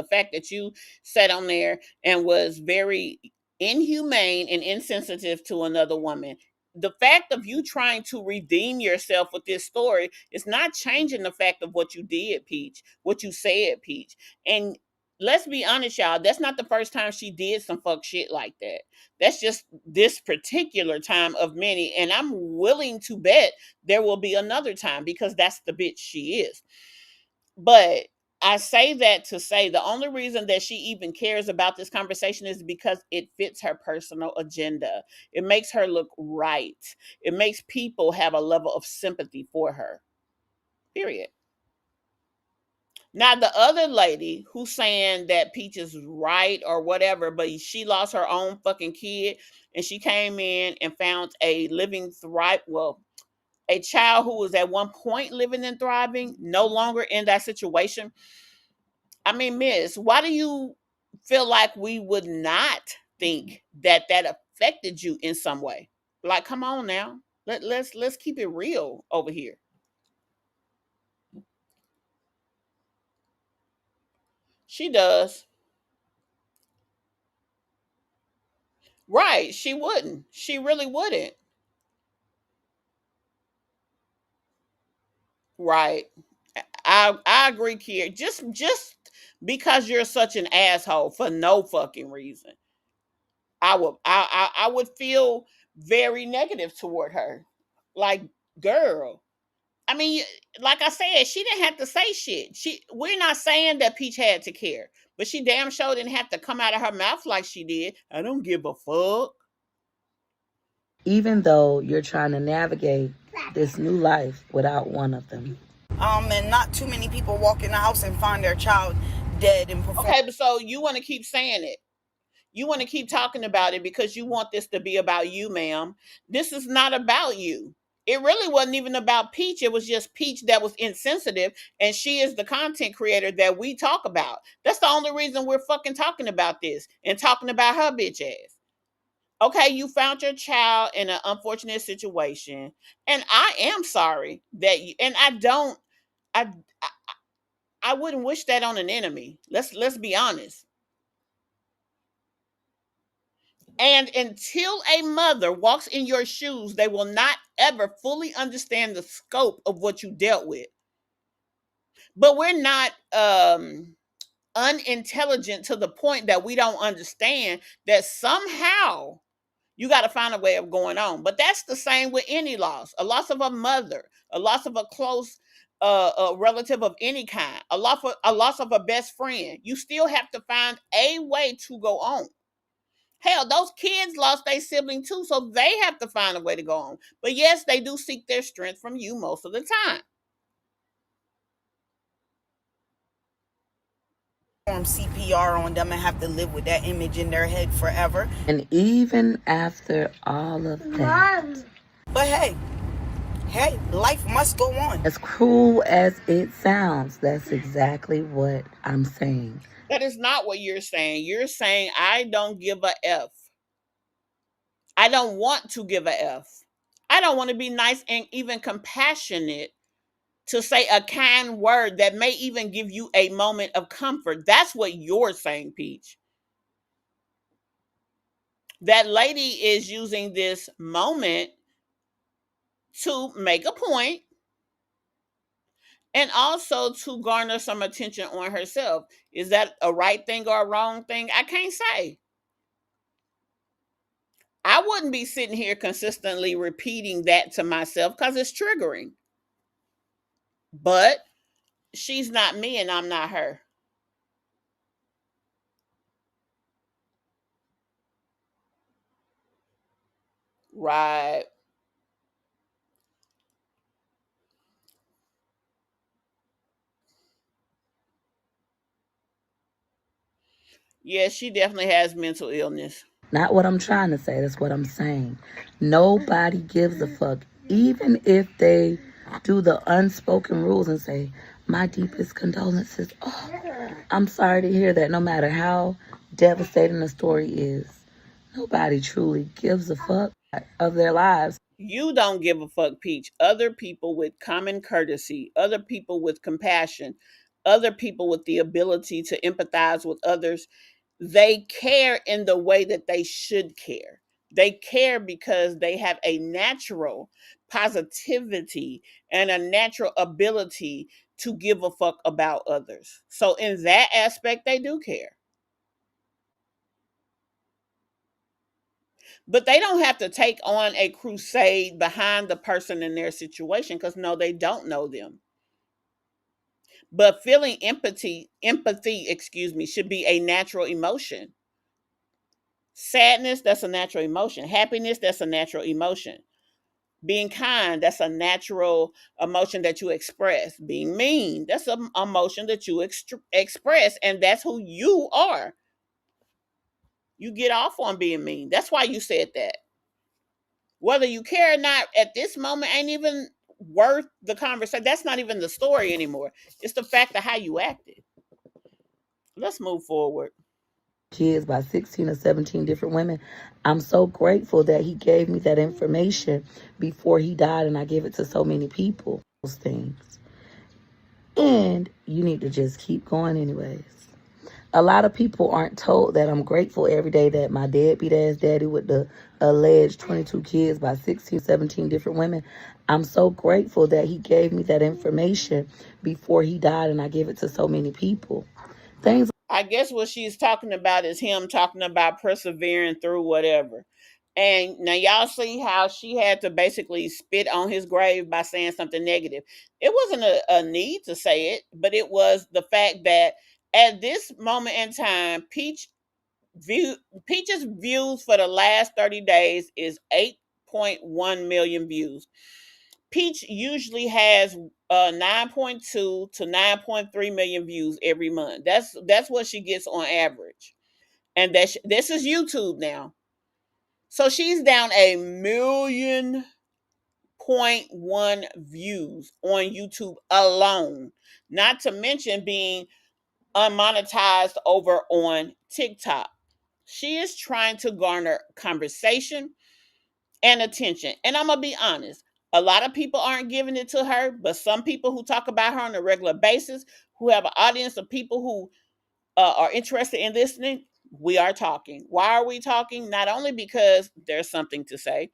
fact that you sat on there and was very inhumane and insensitive to another woman. The fact of you trying to redeem yourself with this story is not changing the fact of what you did, Peach, what you said, Peach. And let's be honest, y'all, that's not the first time she did some fuck shit like that. That's just this particular time of many. And I'm willing to bet there will be another time because that's the bitch she is. But I say that to say the only reason that she even cares about this conversation is because it fits her personal agenda. It makes her look right. It makes people have a level of sympathy for her. Period. Now, the other lady who's saying that Peach is right or whatever, but she lost her own fucking kid and she came in and found a living thrive, well, a child who was at one point living and thriving, no longer in that situation. I mean, Miss, why do you feel like we would not think that that affected you in some way? Like, come on now, let's keep it real over here. She does, right? She wouldn't. She really wouldn't. Right. I agree, Kier. Just because you're such an asshole for no fucking reason, I would feel very negative toward her. Like, girl, I mean, like I said, she didn't have to say shit. We're not saying that Peach had to care, but she damn sure didn't have to come out of her mouth like she did. I don't give a fuck. Even though you're trying to navigate this new life without one of them. And not too many people walk in the house and find their child dead and perform. Okay, but so you want to keep saying it. You want to keep talking about it because you want this to be about you, ma'am. This is not about you. It really wasn't even about Peach. It was just Peach that was insensitive, and she is the content creator that we talk about. That's the only reason we're fucking talking about this and talking about her bitch ass. Okay, you found your child in an unfortunate situation, and I am sorry that you. And I don't. I I wouldn't wish that on an enemy. Let's be honest. And until a mother walks in your shoes, they will not ever fully understand the scope of what you dealt with. But we're not unintelligent to the point that we don't understand that somehow you got to find a way of going on. But that's the same with any loss, a loss of a mother, a loss of a close a relative of any kind, a loss of a best friend. You still have to find a way to go on. Hell, those kids lost their sibling too, so they have to find a way to go on. But yes, they do seek their strength from you most of the time. CPR on them and have to live with that image in their head forever. And even after all of that, But hey, life must go on. as cruel as it sounds, that's exactly what I'm saying. That is not what you're saying. You're saying, I don't give a F. I don't want to give a F. I don't want to be nice and even compassionate to say a kind word that may even give you a moment of comfort. That's what you're saying, Peach. That lady is using this moment to make a point and also to garner some attention on herself. Is that a right thing or a wrong thing? I can't say. I wouldn't be sitting here consistently repeating that to myself because it's triggering. But she's not me and I'm not her. Right. Yeah, she definitely has mental illness. Not what I'm trying to say, that's what I'm saying. Nobody gives a fuck. Even if they do the unspoken rules and say, my deepest condolences. Oh, I'm sorry to hear that. No matter how devastating the story is, nobody truly gives a fuck of their lives. You don't give a fuck, Peach. Other people with common courtesy, other people with compassion, other people with the ability to empathize with others, they care in the way that they should care. They care because they have a natural positivity and a natural ability to give a fuck about others. So, in that aspect, they do care. But they don't have to take on a crusade behind the person in their situation because no, they don't know them. But feeling empathy, excuse me, should be a natural emotion. Sadness, that's a natural emotion. Happiness, that's a natural emotion. Being kind, that's a natural emotion that you express. Being mean, that's an emotion that you express, and that's who you are. You get off on being mean. That's why you said that. Whether you care or not at this moment ain't even worth the conversation. That's not even the story anymore. It's the fact of how you acted. Let's move forward. Kids by 16 or 17 different women. I'm so grateful that he gave me that information before he died and I gave it to so many people. Those things. And you need to just keep going anyways. A lot of people aren't told that I'm grateful every day that my deadbeat ass daddy with the alleged 22 kids by 16, 17 different women. I'm so grateful that he gave me that information before he died and I gave it to so many people. Things I guess what she's talking about is him talking about persevering through whatever. And now y'all see how she had to basically spit on his grave by saying something negative. It wasn't a need to say it, but it was the fact that at this moment in time, Peach's views for the last 30 days is 8.1 million views. Peach usually has 9.2 to 9.3 million views every month. That's what she gets on average. And this is YouTube now. So she's down 1.1 million views on YouTube alone. Not to mention being unmonetized over on TikTok. She is trying to garner conversation and attention. And I'm going to be honest, a lot of people aren't giving it to her, but some people who talk about her on a regular basis, who have an audience of people who are interested in listening, we are talking. Why are we talking? Not only because there's something to say,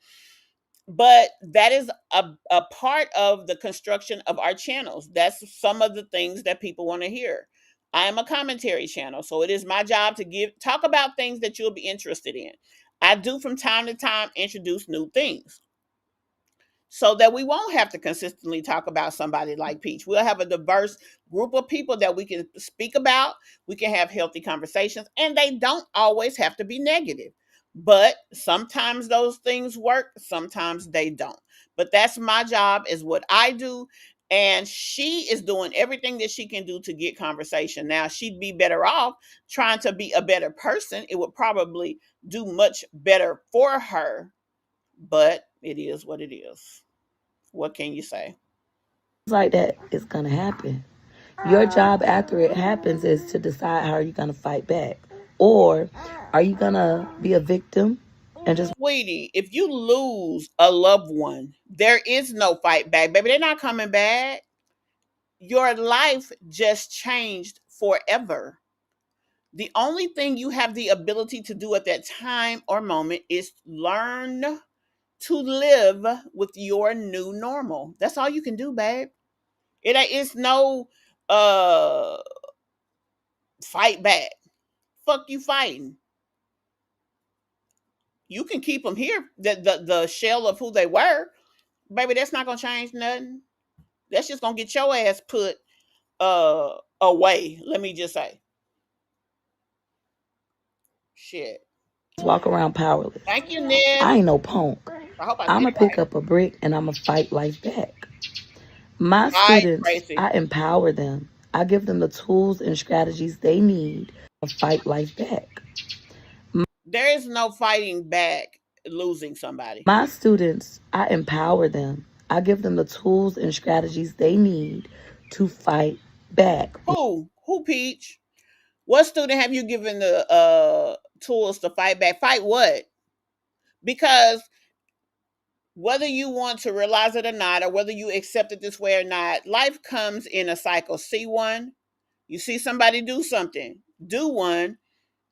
but that is a part of the construction of our channels. That's some of the things that people want to hear. I am a commentary channel, so it is my job to talk about things that you'll be interested in. I do from time to time introduce new things so that we won't have to consistently talk about somebody like Peach. We'll have a diverse group of people that we can speak about. We can have healthy conversations, and they don't always have to be negative. But sometimes those things work, sometimes they don't. But that's my job, is what I do. And she is doing everything that she can do to get conversation. Now, she'd be better off trying to be a better person. It would probably do much better for her, but it is what it is. What can you say? like that is going to happen. Your job after it happens is to decide how you're going to fight back. Or are you going to be a victim and just Sweetie, if you lose a loved one, there is no fight back, baby. They're not coming back. Your life just changed forever. The only thing you have the ability to do at that time or moment is learn to live with your new normal. That's all you can do, babe. It's no uh fight back. Fuck you fighting. You can keep them here, the shell of who they were, baby. That's not gonna change nothing. That's just gonna get your ass put away. Let me just say, shit. walk around powerless? Thank you, Ned. I ain't no punk. I hope I said I'm it going to pick right. up a brick and I'm going to fight life back. My Hi, students, Tracy. I empower them. I give them the tools and strategies they need to fight life back. There is no fighting back losing somebody. My students, I empower them. I give them the tools and strategies they need to fight back. Who, Peach? What student have you given the tools to fight back? Fight what? Because whether you want to realize it or not, or whether you accept it this way or not, life comes in a cycle. See one, you see somebody do something, do one,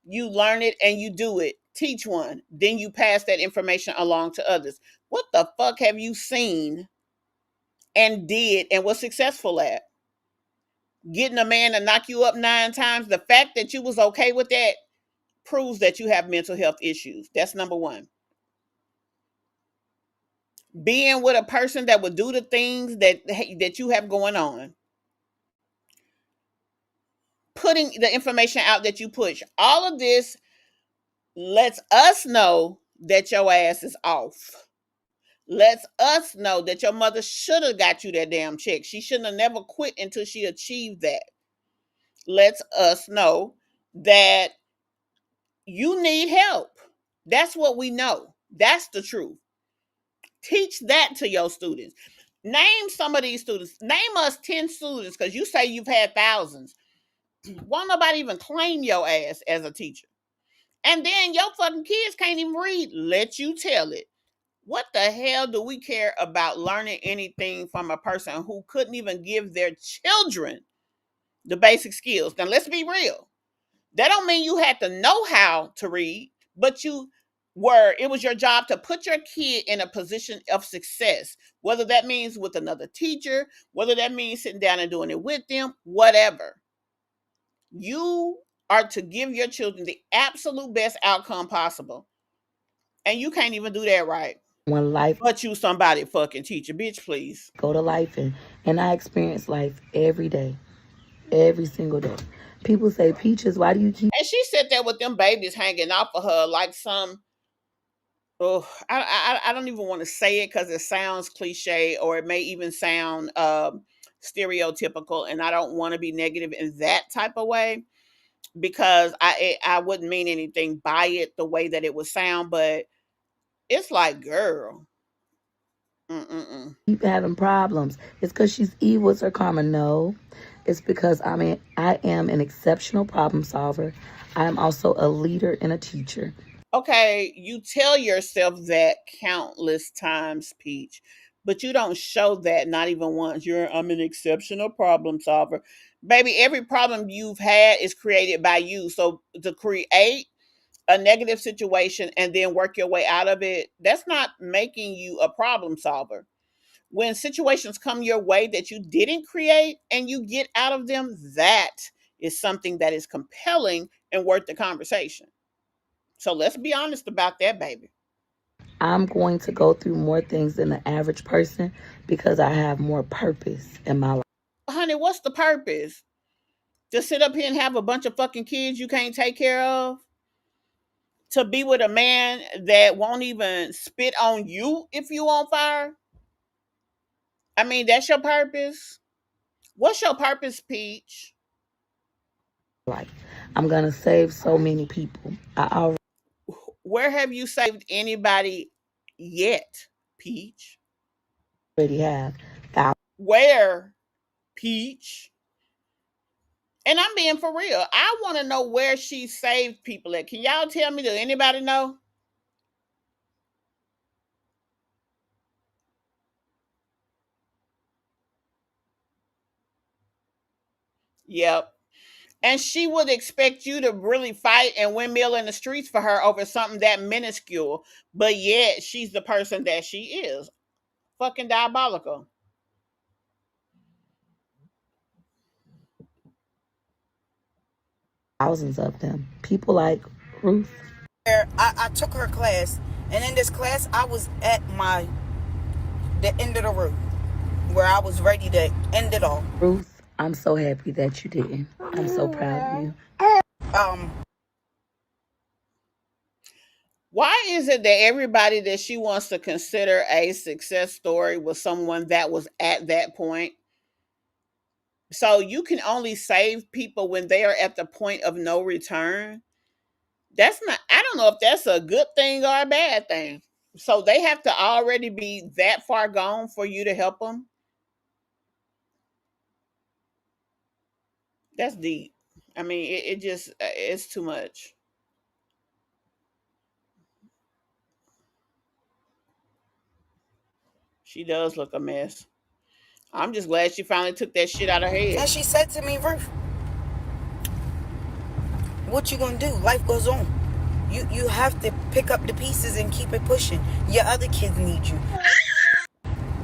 you learn it and you do it. Teach one, then you pass that information along to others. What the fuck have you seen and did and was successful at? Getting a man to knock you up 9 times. The fact that you was okay with that proves that you have mental health issues. That's number one. Being with a person that would do the things that you have going on, putting the information out that you push, all of this lets us know that your ass is off. Lets us know that your mother should have got you that damn check. She shouldn't have never quit until she achieved that. Lets us know that you need help. That's what we know. That's the truth. Teach that to your students. Name some of these students. Name us 10 students, because you say you've had thousands. Won't nobody even claim your ass as a teacher. And then your fucking kids can't even read. Let you tell it. What the hell do we care about learning anything from a person who couldn't even give their children the basic skills? Now, let's be real. That don't mean you had to know how to read, but it was your job to put your kid in a position of success, whether that means with another teacher, whether that means sitting down and doing it with them, whatever. You are to give your children the absolute best outcome possible. And you can't even do that right. When life But you somebody fucking teacher, bitch, please. go to life and I experience life every day, every single day. People say, Peaches, why do you keep And she sat there with them babies hanging off of her like some. Oh, I don't even want to say it because it sounds cliche, or it may even sound stereotypical, and I don't want to be negative in that type of way, because I wouldn't mean anything by it the way that it would sound, but it's like, girl, mm-mm-mm. having problems? It's because she's evil. It's her karma. No, it's because I am an exceptional problem solver. I am also a leader and a teacher. Okay, you tell yourself that countless times, Peach, but you don't show that not even once. I'm an exceptional problem solver. Baby, every problem you've had is created by you. So to create a negative situation and then work your way out of it, that's not making you a problem solver. When situations come your way that you didn't create and you get out of them, that is something that is compelling and worth the conversation. So let's be honest about that, baby. I'm going to go through more things than the average person because I have more purpose in my life. Honey, what's the purpose? To sit up here and have a bunch of fucking kids you can't take care of? To be with a man that won't even spit on you if you on fire? I mean, that's your purpose? What's your purpose, Peach? I'm going to save so many people. I Where have you saved anybody yet, Peach? already have. Where, Peach? And I'm being for real. I want to know where she saved people at. Can y'all tell me? Does anybody know? Yep. And she would expect you to really fight and windmill in the streets for her over something that minuscule. But yet she's the person that she is. Fucking diabolical. Thousands of them. People like Ruth. I took her class, and in this class, I was at the end of the road where I was ready to end it all. Ruth, I'm so happy that you didn't. I'm so proud of you. Um, Why is it that everybody that she wants to consider a success story was someone that was at that point? So you can only save people when they are at the point of no return. That's not, I don't know if that's a good thing or a bad thing. So they have to already be that far gone for you to help them. That's deep. I mean, it just, it's too much. She does look a mess. I'm just glad she finally took that shit out of her head. And she said to me, Ruth, what you gonna do? Life goes on. You have to pick up the pieces and keep it pushing. Your other kids need you.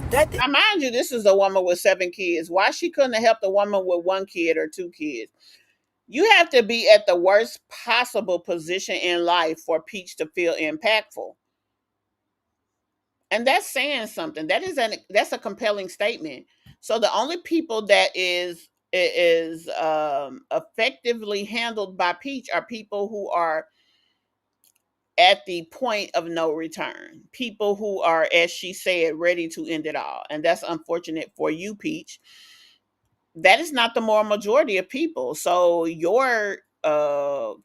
That Now, mind you, this is a woman with 7 kids. Why she couldn't have helped a woman with 1 kid or 2 kids? You have to be at the worst possible position in life for Peach to feel impactful. And that's saying something. That's a compelling statement. So the only people that is effectively handled by Peach are people who are at the point of no return. People who are, as she said, ready to end it all. And that's unfortunate for you, Peach. That is not the moral majority of people. So your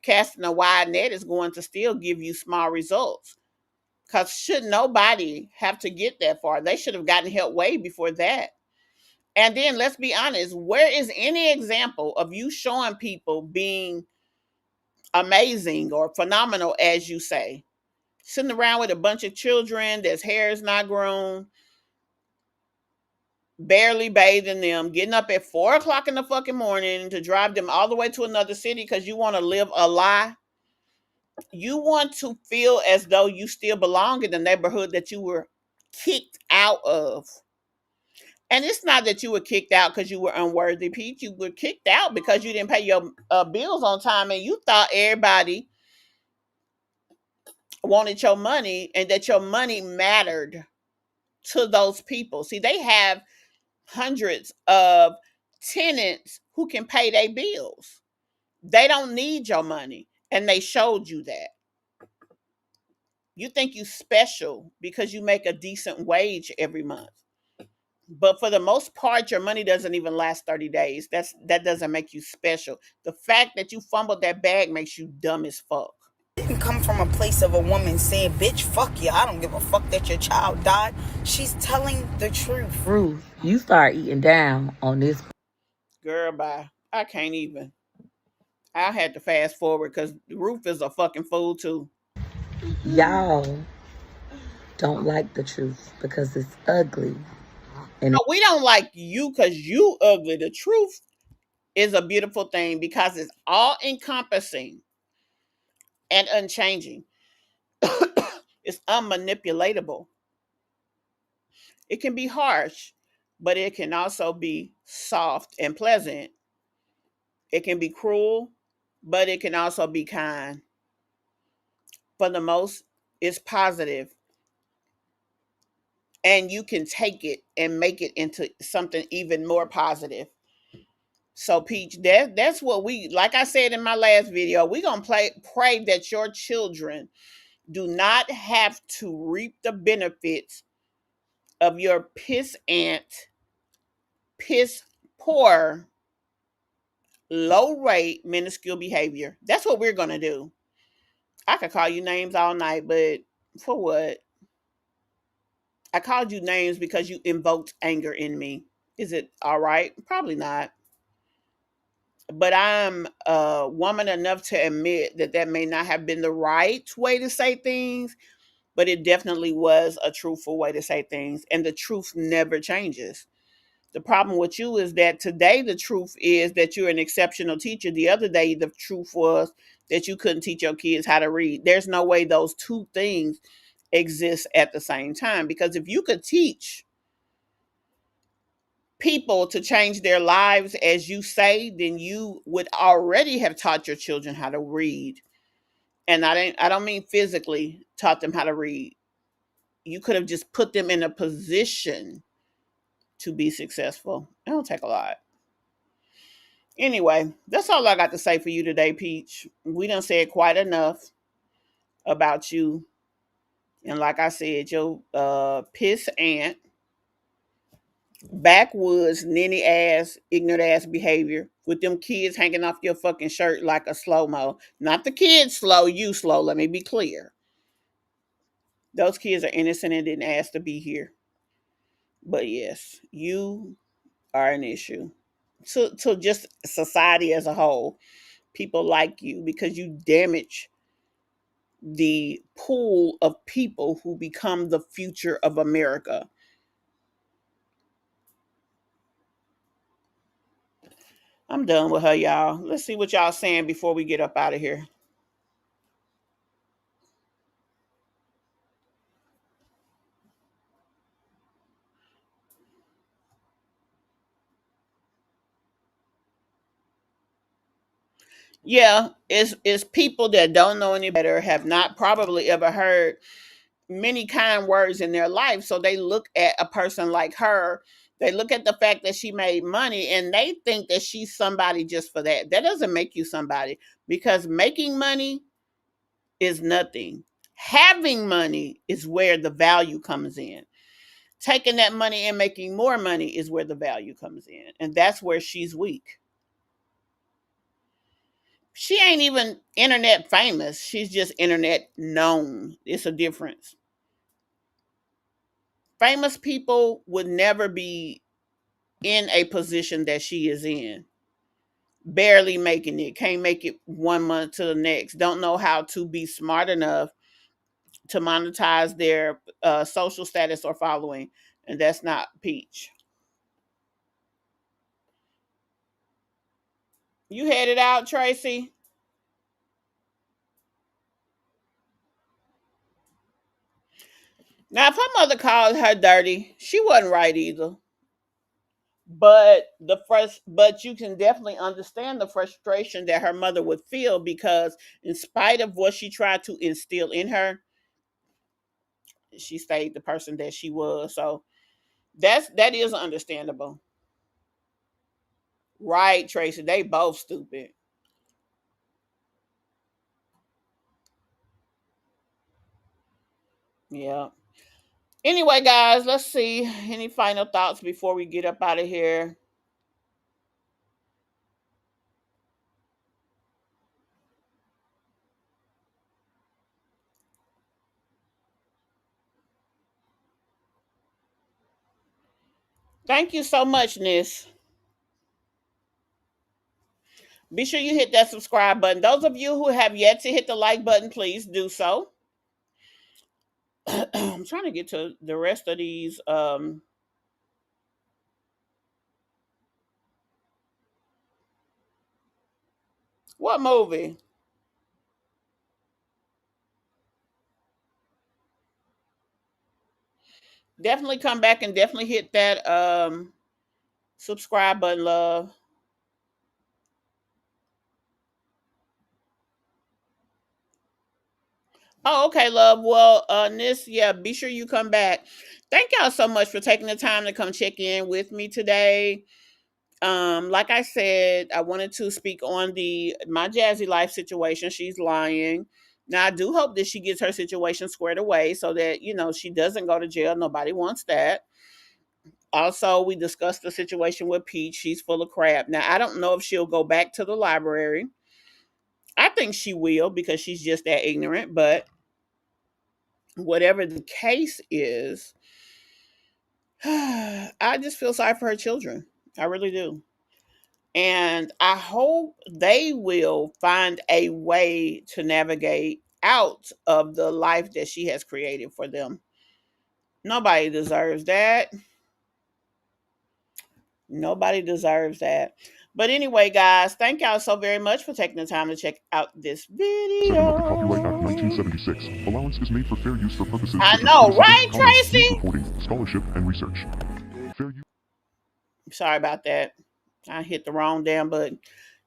casting a wide net is going to still give you small results. Because should nobody have to get that far? They should have gotten help way before that. And then let's be honest, where is any example of you showing people being amazing or phenomenal, as you say? Sitting around with a bunch of children, their hair is not grown, barely bathing them, getting up at 4 o'clock in the fucking morning to drive them all the way to another city because you want to live a lie. You want to feel as though you still belong in the neighborhood that you were kicked out of. And it's not that you were kicked out because you were unworthy, Pete. You were kicked out because you didn't pay your bills on time and you thought everybody wanted your money and that your money mattered to those people. See, they have hundreds of tenants who can pay their bills. They don't need your money. And they showed you that. You think you special because you make a decent wage every month. But for the most part, your money doesn't even last 30 days. That doesn't make you special. The fact that you fumbled that bag makes you dumb as fuck. didn't come from a place of a woman saying, bitch, fuck you. I don't give a fuck that your child died. She's telling the truth. Ruth, you start eating down on this. Girl, bye. I can't even. I had to fast forward because Ruth is a fucking fool too. Y'all don't like the truth because it's ugly. And No, we don't like you because you ugly. The truth is a beautiful thing because it's all encompassing and unchanging. It's unmanipulatable. It can be harsh, but it can also be soft and pleasant. It can be cruel, but it can also be kind. For the most, it's positive, and you can take it and make it into something even more positive. So, Peach, that's what we, like I said in my last video, we're going to pray that your children do not have to reap the benefits of your piss ant, piss poor, low rate, minuscule behavior. That's what we're going to do. I could call you names all night, but for what? I called you names because you invoked anger in me. Is it all right? Probably not. But I'm a woman enough to admit that that may not have been the right way to say things, but it definitely was a truthful way to say things. And the truth never changes. The problem with you is that today the truth is that you're an exceptional teacher. The other day, the truth was that you couldn't teach your kids how to read. There's no way those two things exist at the same time. Because if you could teach people to change their lives as you say, then you would already have taught your children how to read. And I don't mean physically taught them how to read. You could have just put them in a position to be successful. It don't take a lot. Anyway, that's all I got to say for you today, Peach. We done said quite enough about you. And like I said, your piss ant backwoods, ninny ass, ignorant ass behavior with them kids hanging off your fucking shirt like a slow mo. Not the kids slow, you slow. Let me be clear. Those kids are innocent and didn't ask to be here. But yes, you are an issue to just society as a whole. People like you because you damage the pool of people who become the future of America. I'm done with her, y'all. Let's see what y'all saying before we get up out of here. Yeah, it's people that don't know any better, have not probably ever heard many kind words in their life. So they look at a person like her, they look at the fact that she made money and they think that she's somebody just for that. That doesn't make you somebody because making money is nothing. Having money is where the value comes in. Taking that money and making more money is where the value comes in. And that's where she's weak. She ain't even internet famous. She's just internet known. It's a difference. Famous people would never be in a position that she is in. Barely making it, can't make it 1 month to the next, don't know how to be smart enough to monetize their social status or following. And that's not Peach. You headed out, Tracy? Now, if her mother called her dirty, she wasn't right either. But you can definitely understand the frustration that her mother would feel because in spite of what she tried to instill in her, she stayed the person that she was. So that is understandable. Right, Tracy. They both stupid. Yeah. Anyway, guys, let's see. Any final thoughts before we get up out of here? Thank you so much, Nis. Be sure you hit that subscribe button. Those of you who have yet to hit the like button, please do so. I'm trying to get to the rest of these. What movie? Definitely come back and definitely hit that subscribe button, love. Oh, okay, love. Well, Nis, yeah, be sure you come back. Thank y'all so much for taking the time to come check in with me today. Like I said, I wanted to speak on the my Jazzy Life situation. She's lying. Now I do hope that she gets her situation squared away so that she doesn't go to jail. Nobody wants that. Also, we discussed the situation with Peach. She's full of crap. Now I don't know if she'll go back to the library. I think she will because she's just that ignorant. But whatever the case is, I just feel sorry for her children. I really do. And I hope they will find a way to navigate out of the life that she has created for them. Nobody deserves that. Nobody deserves that. But anyway, guys, thank y'all so very much for taking the time to check out this 7 of the Copyright Act video. 1976. Allowance is made for fair use for purposes I such as know, criticism, right, comment, news Tracy? reporting, scholarship, and research. Fair use. Sorry about that. I hit the wrong damn button.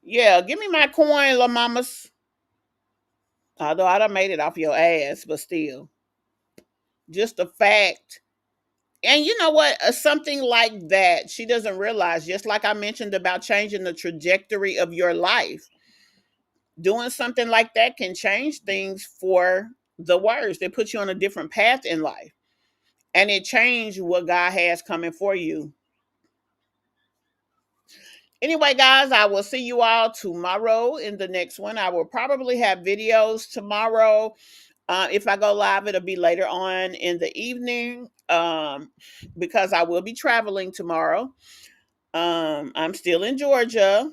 Yeah, give me my coin, la mamas. Although I done made it off your ass, but still. Just the fact. And you know what? Something like that, she doesn't realize, just like I mentioned about changing the trajectory of your life, doing something like that can change things for the worse. It puts you on a different path in life. And it changed what God has coming for you. Anyway, guys, I will see you all tomorrow in the next one. I will probably have videos tomorrow. If I go live, it'll be later on in the evening because I will be traveling tomorrow. I'm still in Georgia.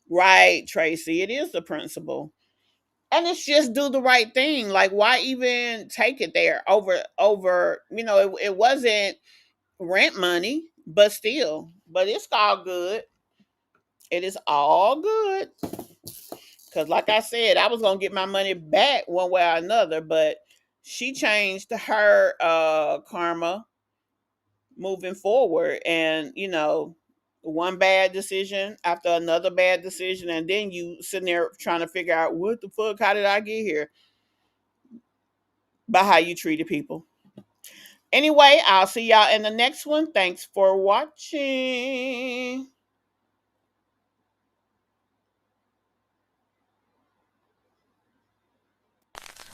Right, Tracy. It is the principal. And it's just do the right thing. Like, why even take it there over, it wasn't rent money, but still. But it's all good. It is all good. Cause like I said, I was gonna get my money back one way or another, but she changed her karma moving forward. And one bad decision after another bad decision, and then you sitting there trying to figure out what the fuck, how did I get here? By how you treated people. Anyway, I'll see y'all in the next one. Thanks for watching.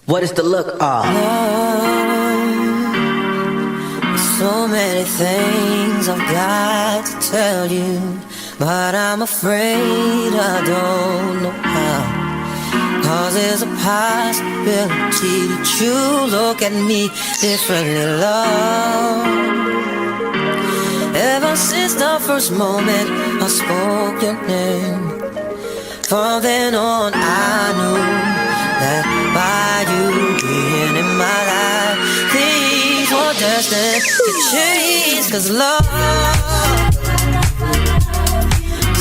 What is the look? So many things I've got to tell you, but I'm afraid I don't know how. Cause there's a possibility that you look at me differently, love. Ever since the first moment I spoke your name, from then on I knew that by you being in my life, things were destined to change. Cause love,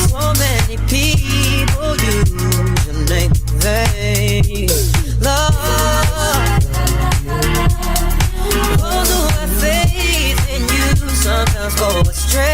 so many people use your name in vain. Love, those who have faith in you sometimes go astray.